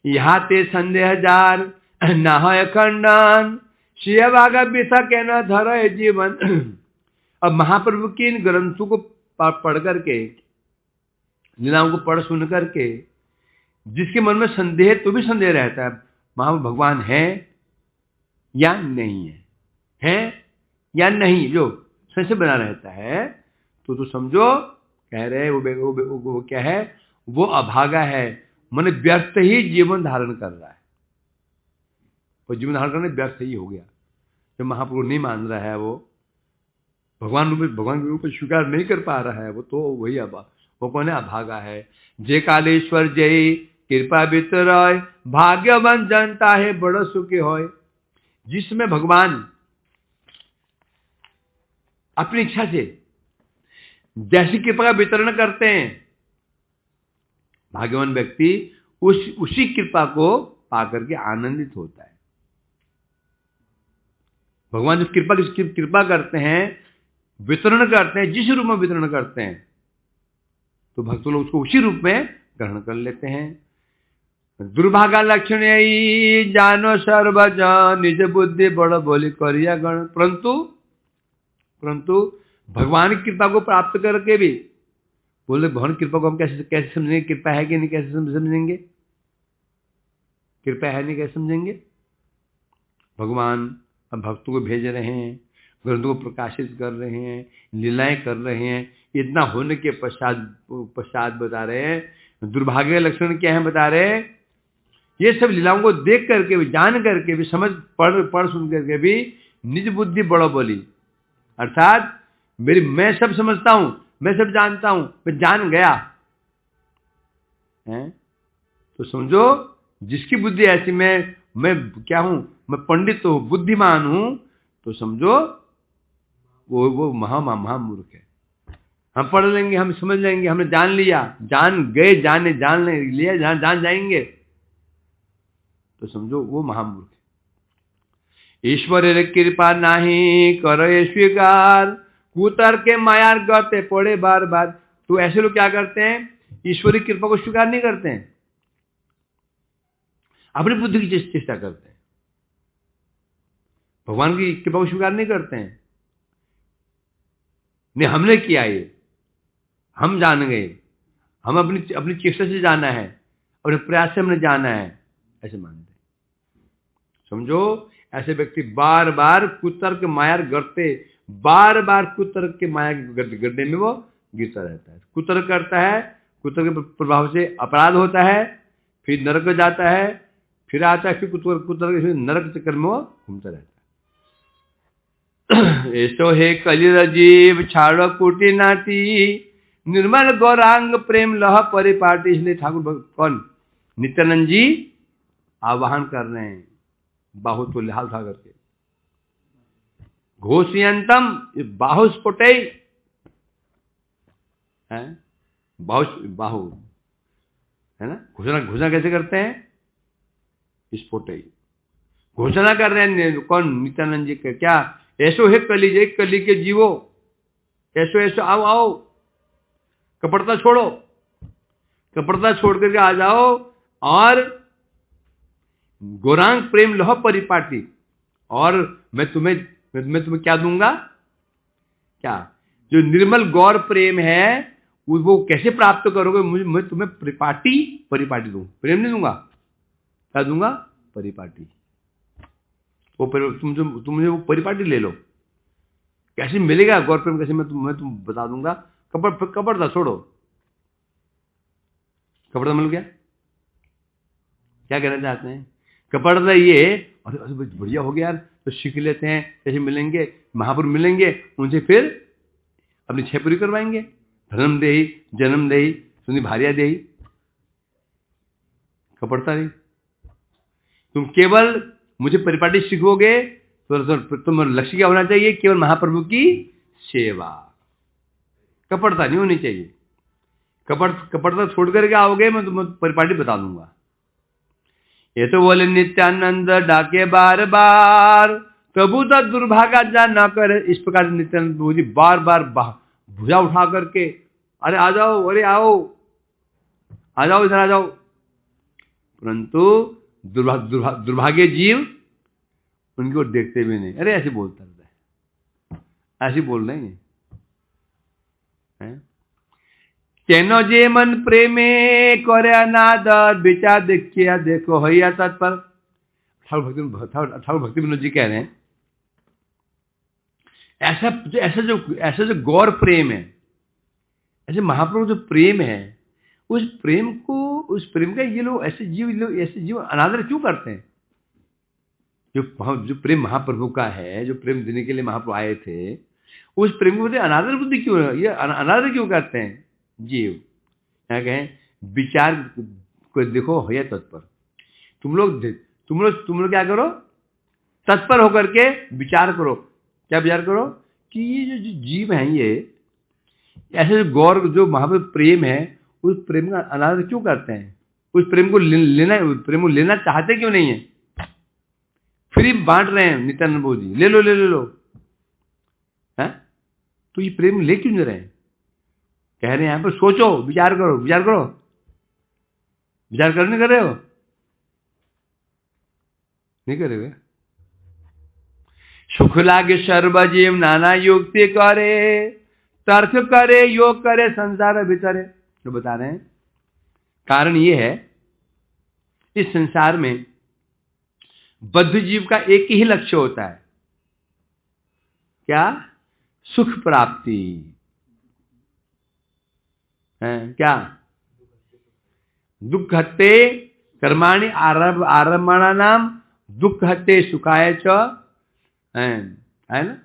यहाँ ते संदेह जार न है खंडन, शिव भागा बिथा के न धर जीवन। अब महाप्रभु की इन ग्रंथों को पढ़ करके, लीलाओं को पढ़ सुन करके जिसके मन में संदेह, तो भी संदेह रहता है, वहां भगवान है या नहीं है या नहीं, जो संशय बना रहता है, तो समझो कह रहे वो क्या है? वो अभागा है, मन व्यर्थ ही जीवन धारण कर रहा है। और जीवन धारण करने व्यर्थ ही हो गया। जो महाप्रभु नहीं मान रहा है, वो भगवान के रूप में स्वीकार नहीं कर पा रहा है, वो तो वही वो कौन है? अभागा है। जय कालेश्वर जय कृपा वितरय, भाग्यवान जनता है बड़ा सुखी होय। जिसमें भगवान अपनी इच्छा से जैसी कृपा का वितरण करते हैं, भाग्यवान व्यक्ति उसी कृपा को पाकर के आनंदित होता है। भगवान जो कृपा करते हैं, वितरण करते हैं, जिस रूप में वितरण करते हैं, तो भक्त लोग उसको उसी रूप में ग्रहण कर लेते हैं। दुर्भागा लक्षण जानो सर्वजन, निज बुद्धि बड़ बोली करिया गण। परंतु भगवान की कृपा को प्राप्त करके भी बोले, भगवान कृपा को हम कैसे समझेंगे? कृपा है कि नहीं, कैसे समझेंगे? कृपा है नहीं, कैसे समझेंगे? भगवान अब भक्तों को भेज रहे हैं, ग्रंथों को प्रकाशित कर रहे हैं, लीलाएं कर रहे हैं। इतना होने के पश्चात बता रहे हैं दुर्भाग्य लक्षण क्या है, बता रहे हैं ये सब लीलाओं को देख करके भी, जान करके भी, समझ पढ़ सुन करके भी निज बुद्धि बड़ा बोली, अर्थात मैं सब समझता हूं, मैं सब जानता हूं, मैं जान गया है। तो समझो जिसकी बुद्धि ऐसी, मैं क्या हूं? मैं पंडित हूं, बुद्धिमान हूं, तो समझो वो महामूर्ख है। हम पढ़ लेंगे, हम समझ लेंगे, हमने जान लिया, जान गए, जान लिया, जान जाएंगे, तो समझो वो महामूर्ख है। ईश्वर कृपा नहीं करे स्वीकार, कुतर के मायार गते पड़े बार बार। तो ऐसे लोग क्या करते हैं? ईश्वरी कृपा को स्वीकार नहीं करते हैं, अपनी बुद्धि की चेष्टा करते हैं, भगवान की कृपा को स्वीकार नहीं करते हैं। नहीं, हमने किया, ये हम जान गए, हम अपनी चेष्टा से जाना है, अपने प्रयास से हमने जाना है, ऐसे मानते। समझो ऐसे व्यक्ति बार बार कुतर्क मायार गढ़ते, बार बार कुतर्क के माया के गड्ढे में वो गिरता रहता है। कुतर्क करता है, कुतर्क के प्रभाव से अपराध होता है, फिर नरक जाता है, फिर आता है, फिर कुतर्क नरक चक्कर में वो घूमता रहता है। ऐसो हे कलिर जीव छाड़ो कुटी नाती, निर्मल गौरांग प्रेम लह परिपाटी। इसलिए ठाकुर कौन? नित्यानंद जी आवाहन कर रहे हैं, बाहु तो लिहाल उठा करके, घोषयंतम बाहुस्फुटे, बाहु है ना। घोषणा कैसे करते हैं? स्फुटे, घोषणा कर रहे हैं। कौन? नित्यानंद जी के। क्या? ऐसो है कली, कली के जीवो, ऐसो आओ, कपड़ता छोड़ो, कपड़ता छोड़ करके आ जाओ, और गौरांग प्रेम लह परिपाटी, और मैं तुम्हें क्या दूंगा? क्या? जो निर्मल गौर प्रेम है, वो कैसे प्राप्त करोगे? मैं तुम्हें परिपाटी दूं, प्रेम नहीं दूंगा, क्या दूंगा? परिपाटी। वो तुम मुझे वो परिपाटी ले लो। कैसे मिलेगा गौर प्रेम? कैसे? मैं तुम बता दूंगा। कपड़ता छोड़ो, कपड़ता मिल गया। क्या कहना चाहते हैं? कपड़ता ये, अरे बढ़िया हो गया यार, तो सीख लेते हैं, कैसे मिलेंगे? महापुरुष मिलेंगे, उनसे फिर अपनी इच्छा पूरी करवाएंगे। धर्म देही, जन्म देही, सुनी भारिया देही। कपड़ता नहीं, तुम केवल मुझे परिपाटी सीखोगे तो तुम लक्ष्य क्या होना चाहिए? केवल महाप्रभु की सेवा, कपटता नहीं होनी चाहिए। कपटता छोड़ करके आओगे, मैं तुम्हें परिपाटी बता दूंगा। ये तो बोले नित्यानंद डाके बार बार, प्रभु तो दुर्भागा जा न करे। इस प्रकार नित्यानंद प्रभु जी बार बार भुजा उठा करके, अरे आ जाओ, अरे आओ, आ जाओ, इधर आ जाओ। परंतु दुर्भाग्य जीव उनकी ओर देखते भी नहीं। अरे ऐसे बोलता रहता है, ऐसे बोल रहे हैं। केनो जे मन प्रेमे करे अनादर, विचार देखिए देखो हैया तत्पर। ठाकुर भक्ति विनोद जी कह रहे हैं, ऐसा जो गौर प्रेम है, ऐसे महाप्रभु जो प्रेम है, उस प्रेम का ये लोग ऐसे जीव अनादर क्यों करते हैं? जो प्रेम महाप्रभु का है, जो प्रेम देने के लिए महाप्रभु आए थे, उस प्रेम को अनादर बुद्धि क्यों, ये अनादर क्यों करते हैं जीव? क्या कहें, विचार को देखो है तत्पर। तुम लोग क्या करो? तत्पर होकर के विचार करो। क्या विचार करो? कि ये जो जीव हैं, ये ऐसे जो गौर जो महाप्रभु प्रेम है, उस प्रेम का अनादर क्यों करते हैं? उस प्रेम को लेना चाहते क्यों नहीं है? फ्री बांट रहे हैं नित्यानंद प्रभु जी, ले लो है? तो ये प्रेम ले क्यों नहीं रहे हैं? कह रहे हैं यहां पर सोचो, विचार करो। विचार करने कर रहे हो? नहीं करेगा। सुख लागे सर्वजीव नाना युक्ति करे, तर्क करे योग करे संसार भीतरे। जो बता रहे हैं, कारण ये है, इस संसार में बद्ध जीव का एक ही लक्ष्य होता है। क्या? सुख प्राप्ति है। क्या? दुख हत्ते कर्माणि आरम्भणा नाम दुख हत्ते सुखाय च, है ना?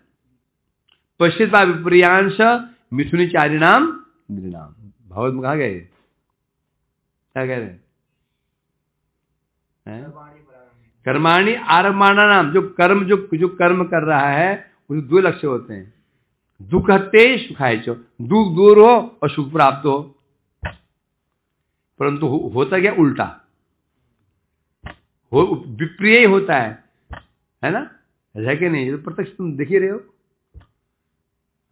पश्चिता विपर्यांश मिथुनिचारिणाम नृणाम। भगवत में कहा गए, क्या कह रहे हैं? कर्माणि आरम्भणा नाम, जो कर्म कर रहा है, उसके दो लक्ष्य होते हैं। दुख हत्ते सुखाय च, दुख दूर हो और सुख प्राप्त हो। परंतु होता क्या? उल्टा विप्रिय होता है ना? ऐसा कि नहीं? तो प्रत्यक्ष तुम देख ही रहे हो,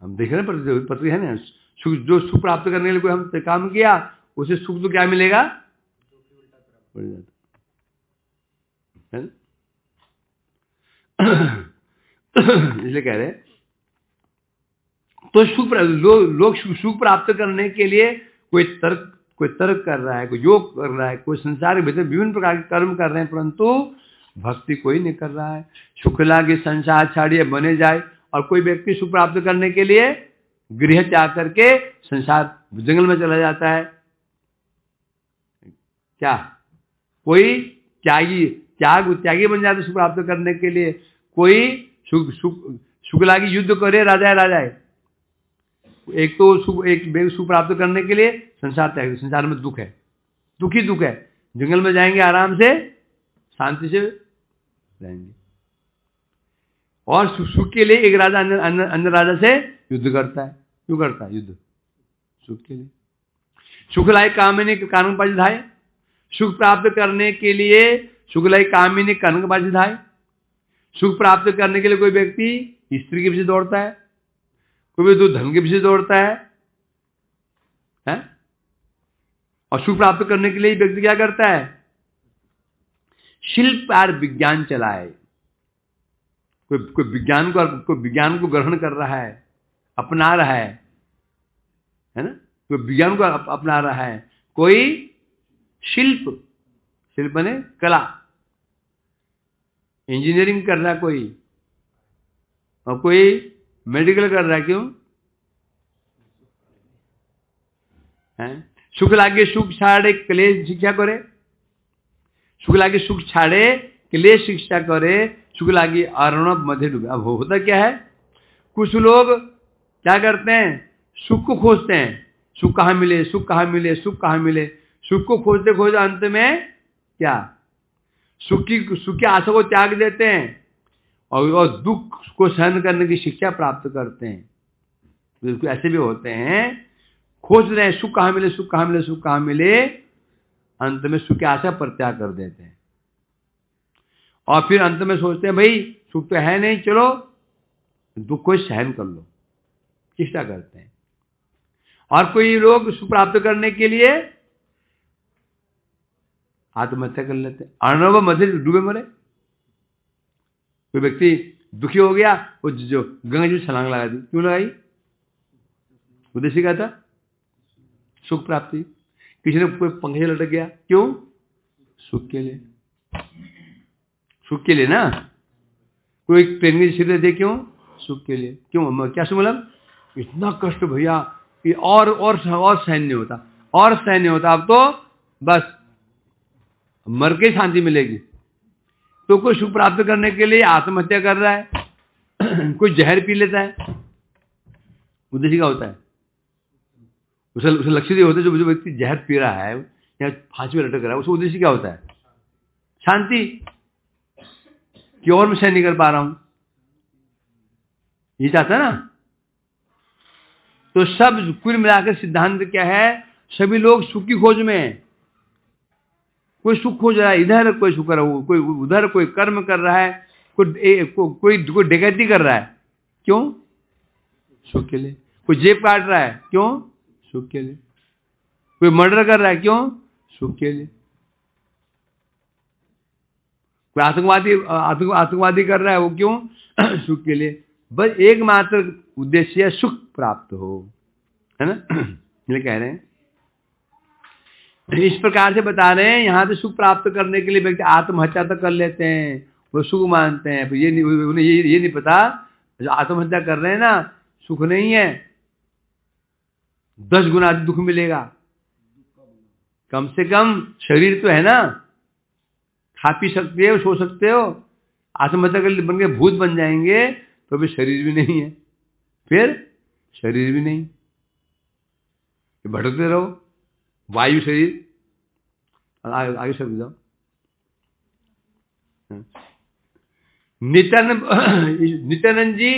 हम देख रहे हैं प्रत्यक्ष है ना। जो सुख प्राप्त करने के लिए कोई हम काम किया, उसे सुख तो क्या मिलेगा? इसलिए कह रहे, तो लोग सुख प्राप्त करने के लिए कोई तर्क कर रहा है, कोई योग कर रहा है, कोई संसार के भीतर विभिन्न प्रकार के कर्म कर रहे हैं, परंतु भक्ति कोई नहीं कर रहा है। सुख लागे संसार छाड़िए बने जाए। और कोई व्यक्ति सुख प्राप्त करने के लिए गृह त्याग करके संसार जंगल में चला जाता है। क्या? कोई त्यागी बन जाता सुख प्राप्त करने के लिए। कोई सुख लागी युद्ध करे राजाए। एक सुख प्राप्त करने के लिए संसार त्याग, संसार में दुख है, दुख है। जंगल में जाएंगे, आराम से शांति से रहेंगे। और सुख के लिए एक राजा अन्य राजा से युद्ध करता है। क्यों करता है युद्ध? सुख के लिए। सुख लाई कामिनी कानून पाजिधाय, सुख प्राप्त करने के लिए सुख लाई कामिनी कानून पाजिधाय। सुख प्राप्त करने के लिए कोई व्यक्ति स्त्री के पीछे दौड़ता है, कोई भी धन के पीछे दौड़ता है? और सुख प्राप्त करने के लिए व्यक्ति क्या करता है? शिल्प और विज्ञान चलाए। कोई विज्ञान को ग्रहण कर रहा है, अपना रहा है ना? कोई विज्ञान को अपना रहा है, कोई शिल्प ने कला, इंजीनियरिंग कर रहा है कोई, और कोई मेडिकल कर रहा है। क्यों? सुख लागे सुख छाड़े क्लेश शिक्षा करे। सुख लागे सुख छाड़े क्लेश शिक्षा करे, सुख लागे अर्णव मध्य डूबे। अब होता क्या है, कुछ लोग क्या करते हैं? सुख को खोजते हैं। सुख कहाँ मिले, सुख कहाँ मिले, सुख कहाँ मिले। सुख को खोजते खोजते अंत में क्या? सुख की आशा को त्याग देते हैं और दुख को सहन करने की शिक्षा प्राप्त करते हैं। बिल्कुल ऐसे भी होते हैं, खोज रहे हैं सुख कहाँ मिले, सुख कहाँ मिले, सुख कहाँ मिले, अंत में सुख की आशा परित्याग कर देते हैं और फिर अंत में सोचते हैं भाई सुख तो है नहीं, चलो दुख को सहन कर लो, चेष्टा करते हैं। और कोई लोग सुख प्राप्त करने के लिए आत्महत्या कर लेते हैं, अर्णव मध्य डूबे मरे। कोई व्यक्ति दुखी हो गया, वो जो गंगा जी छलांग लगा दी, क्यों लगाई? उद्देश्य क्या था? सुख प्राप्ति। किसी ने कोई पंखे से लटक गया, क्यों? सुख के लिए, सुख के लिए ना। कोई ट्रेन में सीट दे, क्यों? सुख के लिए। क्यों? क्या सुख? मतलब इतना कष्ट भैया कि और सहन नहीं होता, और सहन नहीं होता, अब तो बस मर के शांति मिलेगी। तो कोई सुख प्राप्त करने के लिए आत्महत्या कर रहा है, कोई जहर पी लेता है। उद्देश्य क्या होता है? उसे लक्ष्य होता है, जो व्यक्ति जहर पी रहा है या फांसी में लटक रहा है, उसका उद्देश्य क्या होता है? शांति, कि और मैं सहन नहीं कर पा रहा हूं, ये चाहता है ना। तो सब कुल मिलाकर सिद्धांत क्या है? सभी लोग सुख की खोज में है। कोई सुख खोज रहा है इधर, कोई सुख कर रहा है, कोई उधर, कोई कर्म कर रहा है, कोई डकैती कर रहा है, क्यों? सुख के लिए। कोई जेब काट रहा है, क्यों? सुख के लिए। कोई मर्डर कर रहा है, क्यों? सुख के लिए। कोई आतंकवादी कर रहा है, वो क्यों? सुख के लिए। बस एकमात्र उद्देश्य है सुख प्राप्त हो, है ना। ये कह रहे हैं, इस प्रकार से बता रहे हैं। यहां से सुख प्राप्त करने के लिए व्यक्ति आत्महत्या तो कर लेते हैं, वो सुख मानते हैं, फिर उन्हें ये नहीं पता जो आत्महत्या कर रहे हैं ना, सुख नहीं है, 10 गुना दुख मिलेगा। कम से कम शरीर तो है ना, खा पी सकते हो, सो सकते हो। आत्महत्या कर बन के भूत बन जाएंगे तो भी शरीर भी नहीं है, फिर शरीर भी नहीं, भटकते रहो, वायु शरीर। आगे सब जाओ। नित्यानंद जी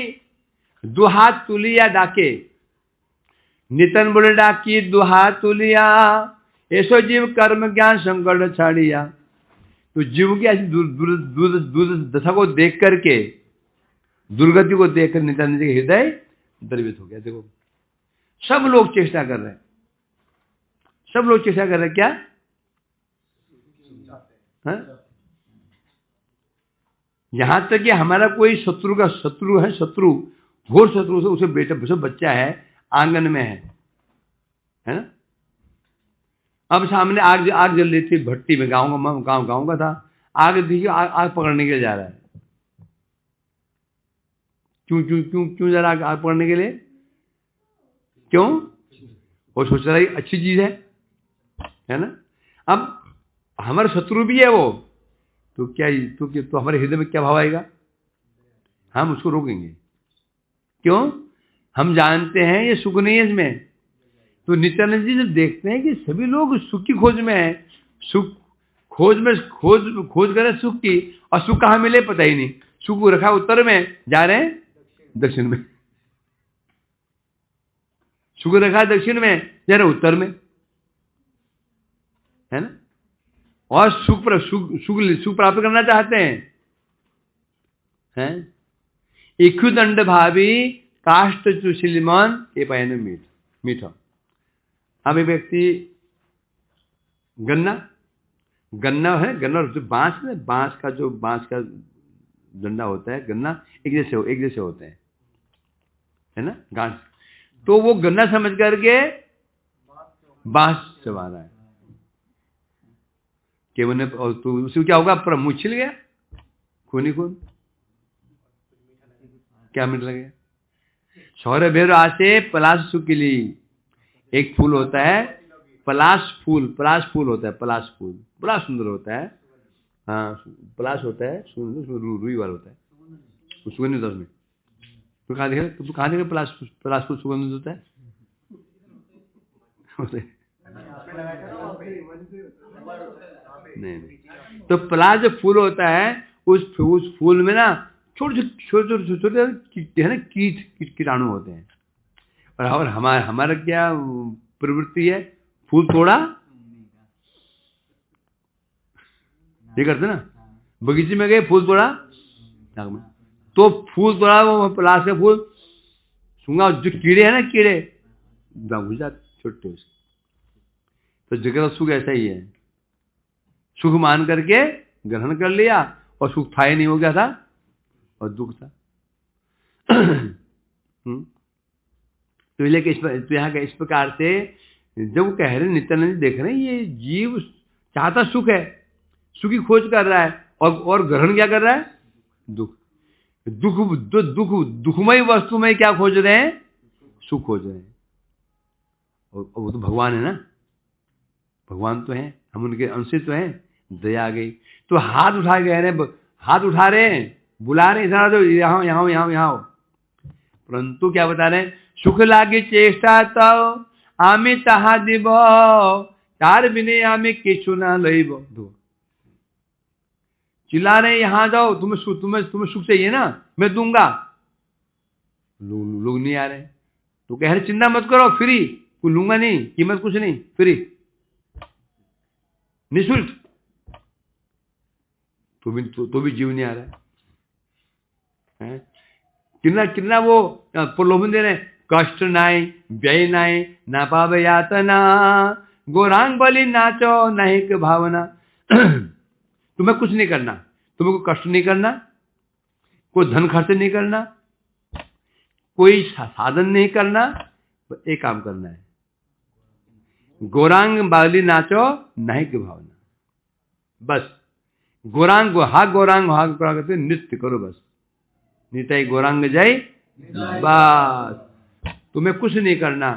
दुहात तुलिया डाके, नितन बोले डाकी दुहात तुलिया, ऐसो जीव कर्म ज्ञान संकट छाड़िया। तो जीव की ऐसी दशा को देख करके, दुर्गति को देखकर नित्यानंद जी का हृदय द्रवित हो गया। देखो सब लोग चेष्टा कर रहे हैं, सब लोग चेष्टा कर रहे हैं, क्या? यहां तक कि हमारा कोई शत्रु है, शत्रु घोर शत्रु से, उसे बेटा बच्चा है, आंगन में है ना। अब सामने आग जल रही थी भट्टी में, गांव का था। आग देखिए, आग पकड़ने के लिए जा रहा है। क्यों जा रहा है आग पकड़ने के लिए? क्यों? वो सोच रहा है अच्छी चीज है ना। अब हमारा शत्रु भी है वो, तो हमारे हृदय में क्या भाव आएगा? हम उसको रोकेंगे, क्यों? हम जानते हैं ये सुख नहीं है इसमें। तो नित्यानंद जी जब देखते हैं कि सभी लोग सुख की खोज में है, सुख खोज करें सुख की, और सुख कहाँ मिले पता ही नहीं। सुख रखा उत्तर में, जा रहे हैं दक्षिण में। सुख रखा दक्षिण में, जा रहे उत्तर में, है ना। और सुख प्राप्त करना चाहते हैं, इक्खुदंड भावी काष्ठ चुशिलिमान ये पायन मीठा। अब एक व्यक्ति गन्ना है, गन्ना जो बांस का डंडा होता है, गन्ना एक जैसे होते हैं, है ना, घास। तो वो गन्ना समझ करके बांस चबा रहा है, केवल। और तो उससे क्या होगा? पर मुँह छिल गया, खून क्या मिट लगे। सौरभेर आसे पलाश सुकिली, एक फूल होता है पलाश फूल होता है, पलाश फूल बड़ा सुंदर होता है। हाँ, पलाश होता है, रुई वाला होता है, सुगंध होता है उसमें। तो कहाँ देखे पलाश फूल सुगंध होता है? नहीं। तो पलाश जो फूल होता है, उस फूल में ना छोटे छोटे है ना कीटाणु होते हैं। और हमारा क्या प्रवृत्ति है, फूल तोड़ा ये करते ना, बगीचे में गए फूल तोड़ा, तो फूल तोड़ा, वो पलाश का फूल सूंगा, जो कीड़े हैं ना कीड़े घुस जाते छोटे उसके। तो जगत का सुख ऐसा ही है, सुख मान करके ग्रहण कर लिया और सुख था ही नहीं, हो गया था और दुख था। तो यहाँ का इस प्रकार से जब वो कह रहे नित्यानंद देख रहे हैं ये जीव चाहता सुख है, सुख की खोज कर रहा है और ग्रहण क्या कर रहा है, दुख। दुखमय वस्तु में क्या खोज रहे हैं, सुख खोज रहे हैं। और वो तो भगवान है ना, भगवान तो है, हम उनके अंश तो हैं, दया आ गई तो हाथ उठा गए, हाथ उठा रहे हैं, बुला रहे हैं, तो यहाँ यहाँ यहाँ यहाँ। परंतु क्या बता रहे हैं, सुख लागे चेष्टा तो आमी ताहा দিব, तार बिने आमी किछु ना लइब। चिल्ला रहे यहाँ जाओ, तुम्हें सुख चाहिए ना, मैं दूंगा। लोग नहीं आ रहे, तो कह रहे चिंता मत करो, फ्री, कुछ लूंगा नहीं, कीमत कुछ नहीं, फ्री, निःशुल्क। तो भी जीव नहीं आ रहा है। कितना वो प्रलोभन दे रहे हैं, कष्ट नाई व्यय नाई ना पावे यातना, गौरांग बलि नाचो नहीं के भावना। तुम्हें कुछ नहीं करना, तुम्हें कोई कष्ट नहीं करना, कोई धन खर्च नहीं करना, कोई साधन नहीं करना, एक काम करना है, गौरांग बाली नाचो नहीं की भावना। बस गौरांग करते नृत्य करो, बस निताई गौरांग जय, बस तुम्हें कुछ नहीं करना,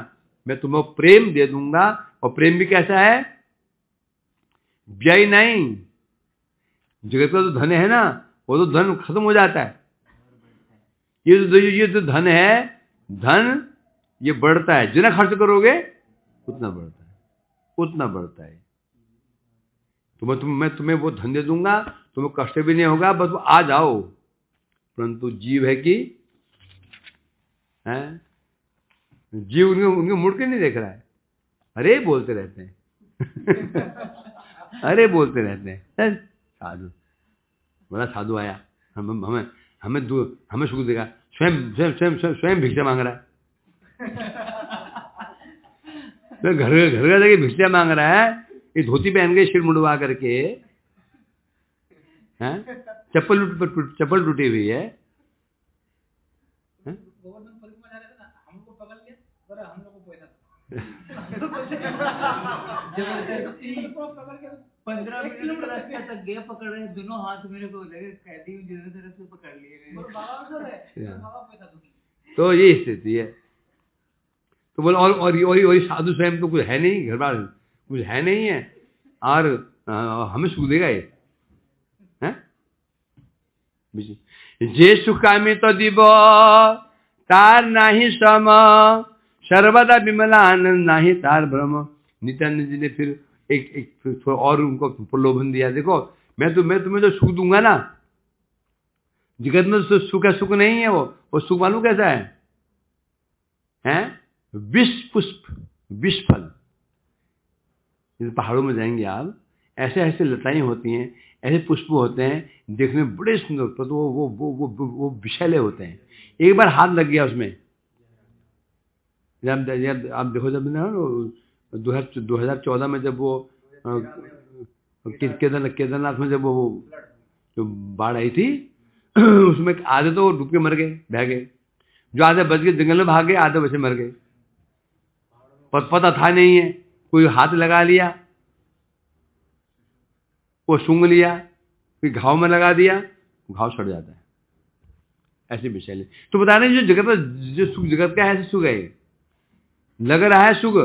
मैं तुम्हें प्रेम दे दूंगा। और प्रेम भी कैसा है, व्यय नहीं। जगत का तो धन है ना, वो तो धन खत्म हो जाता है। ये तो धन है, धन ये बढ़ता है, जितना खर्च करोगे उतना बढ़ता है, उतना बढ़ता है। मैं तुम्हें वो धन दे दूंगा, तुम्हें कष्ट भी नहीं होगा, बस आ जाओ। परंतु जीव है कि जीव उनके मुड़ के नहीं देख रहा है, अरे बोलते रहते हैं। अरे बोलते रहते हैं, साधु बड़ा साधु आया, हमें सुख देगा, स्वयं भिक्षा मांग रहा है। तो घर जाके भिक्षा मांग रहा है, ये धोती पहन के सिर मुंडवा करके, चप्पल टूटी हुई है। हमको पकड़ लिया, हम लोग को पैसा 15 मिनट रास्ते तक गए, पकड़ रहे दोनों हाथ, मेरे को लगे कैदी हूँ, जिस तरह से पकड़ लिए। तो ये स्थिति है। तो बोल और साधु स्वयं तो कुछ है नहीं, घर बार कुछ है नहीं है, और हमें सुख देगा ये, हैं? जे सुखामी तो दिब तार नाही सम, सर्वदा विमला आनंद नाही तार भ्रम। नित्यानंद जी ने फिर एक और उनको प्रलोभन दिया, देखो मैं तुम्हें जो सुख दूंगा ना, जगत में सुख है, सुख नहीं है वो सुख मालूम कैसा है? विष पुष्प, विष फल। पहाड़ों में जाएंगे आप, ऐसे ऐसे लताएं होती हैं, ऐसे पुष्प होते हैं, देखने में बड़े सुंदर, तो वो विषैले होते हैं। एक बार हाथ लग गया उसमें, जब आप देखो, जब ना 2014 में जब वो केदारनाथ में जब वो जो बाढ़ आई थी, उसमें आधे तो डूब के मर गए, बह गए, जो आधे बच गए जंगल में भाग गए, आधे बचे मर गए। पता था नहीं है, कोई हाथ लगा लिया, वो सूंघ लिया, कोई घाव में लगा दिया, घाव सड़ जाता है। ऐसे विषय तो बता रहे हैं, जो सुख जगत का है, ऐसे सुख है, लग रहा है सुख,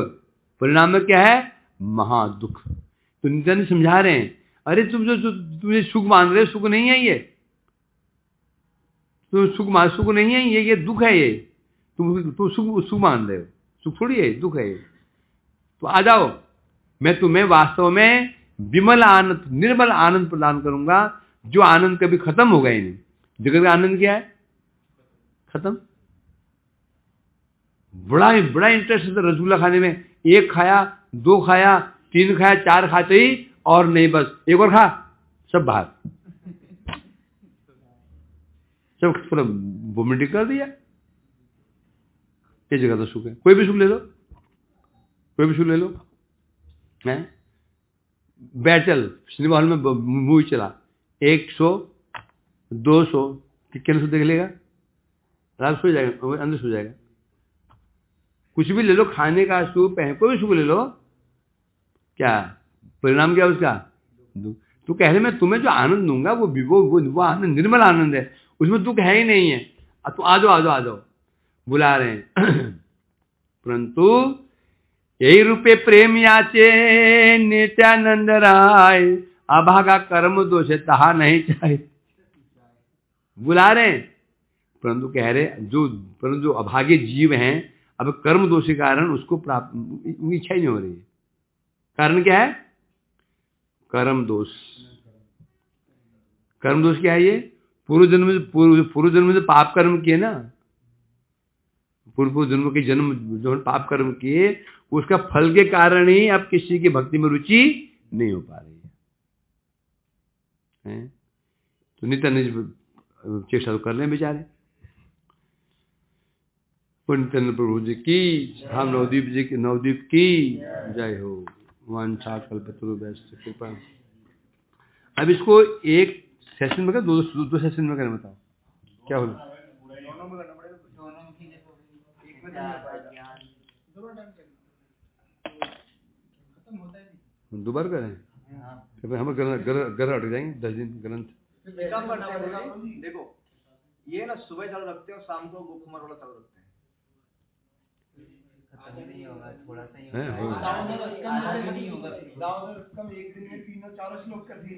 परिणाम में क्या है? महादुख। तो नित्यानंद समझा रहे हैं, अरे तुम जो सुख मान रहे हो, सुख नहीं है ये, तो सुख नहीं है ये दुख है। ये तुम सुख मान रहे हो, सुख थोड़ी है, दुख है ये। तो आ जाओ, मैं तुम्हें वास्तव में विमल आनंद, निर्मल आनंद प्रदान करूंगा, जो आनंद कभी खत्म होगा ही नहीं। जगत का आनंद क्या है? खत्म। बड़ा इंटरेस्ट है रसगुल्ला खाने में। एक खाया, दो खाया, तीन खाया, चार खाते ही और नहीं, बस एक और खा, सब बाहर, सब पूरा वोमिटिंग कर दिया। ये जगह तो सुख है। कोई भी सुख ले लो, कोई भी सुख ले लो हैं। बैटल सिनेमा हॉल में मूवी चला, 100 200 कितने सुख देख लेगा? रात सो जाएगा, अंदर सो जाएगा। कुछ भी ले लो, खाने का सुख, कोई भी सुख ले लो, क्या परिणाम क्या उसका? तू कह रहे मैं तुम्हें जो आनंद दूंगा वो आनंद निर्मल आनंद है, उसमें दुख है ही नहीं है। तो आ जाओ बुला रहे हैं। परंतु यही रूपे प्रेम याचे नित्यानंद राय, अभागा कर्म दोष तहा नहीं चाहे। बुला रहे हैं, परंतु कह रहे परंतु जो अभागे जीव हैं, अब कर्म दोष के कारण उसको प्राप्त इच्छा ही नहीं हो रही है। कारण क्या है? कर्म दोष। कर्म दोष क्या है? ये पूर्व जन्म में जो पाप कर्म किए ना, पूर्व जन्म के जन्म जो पाप कर्म किए, उसका फल के कारण ही अब किसी की भक्ति में रुचि नहीं हो पा रही है। तो नित्य चेष्टा तो कर लें बेचारे। पुण्य प्रभु जी की, हम नवदीप की जय हो। वांछा कल्पतरुभ्यश्च कृपा। अब इसको एक सेशन में कर, दो सेशन में करें? बताओ क्या होगा? दोबारा करें? हम घर हट जाएंगे 10 दिन ग्रंथ। देखो ये ना सुबह चालू रखते हैं और शाम को बुकमार वाला चालू रखते हैं। नहीं होगा, थोड़ा सा ही होगा। कम एक दिन में 3 और 4 श्लोक कर दिए।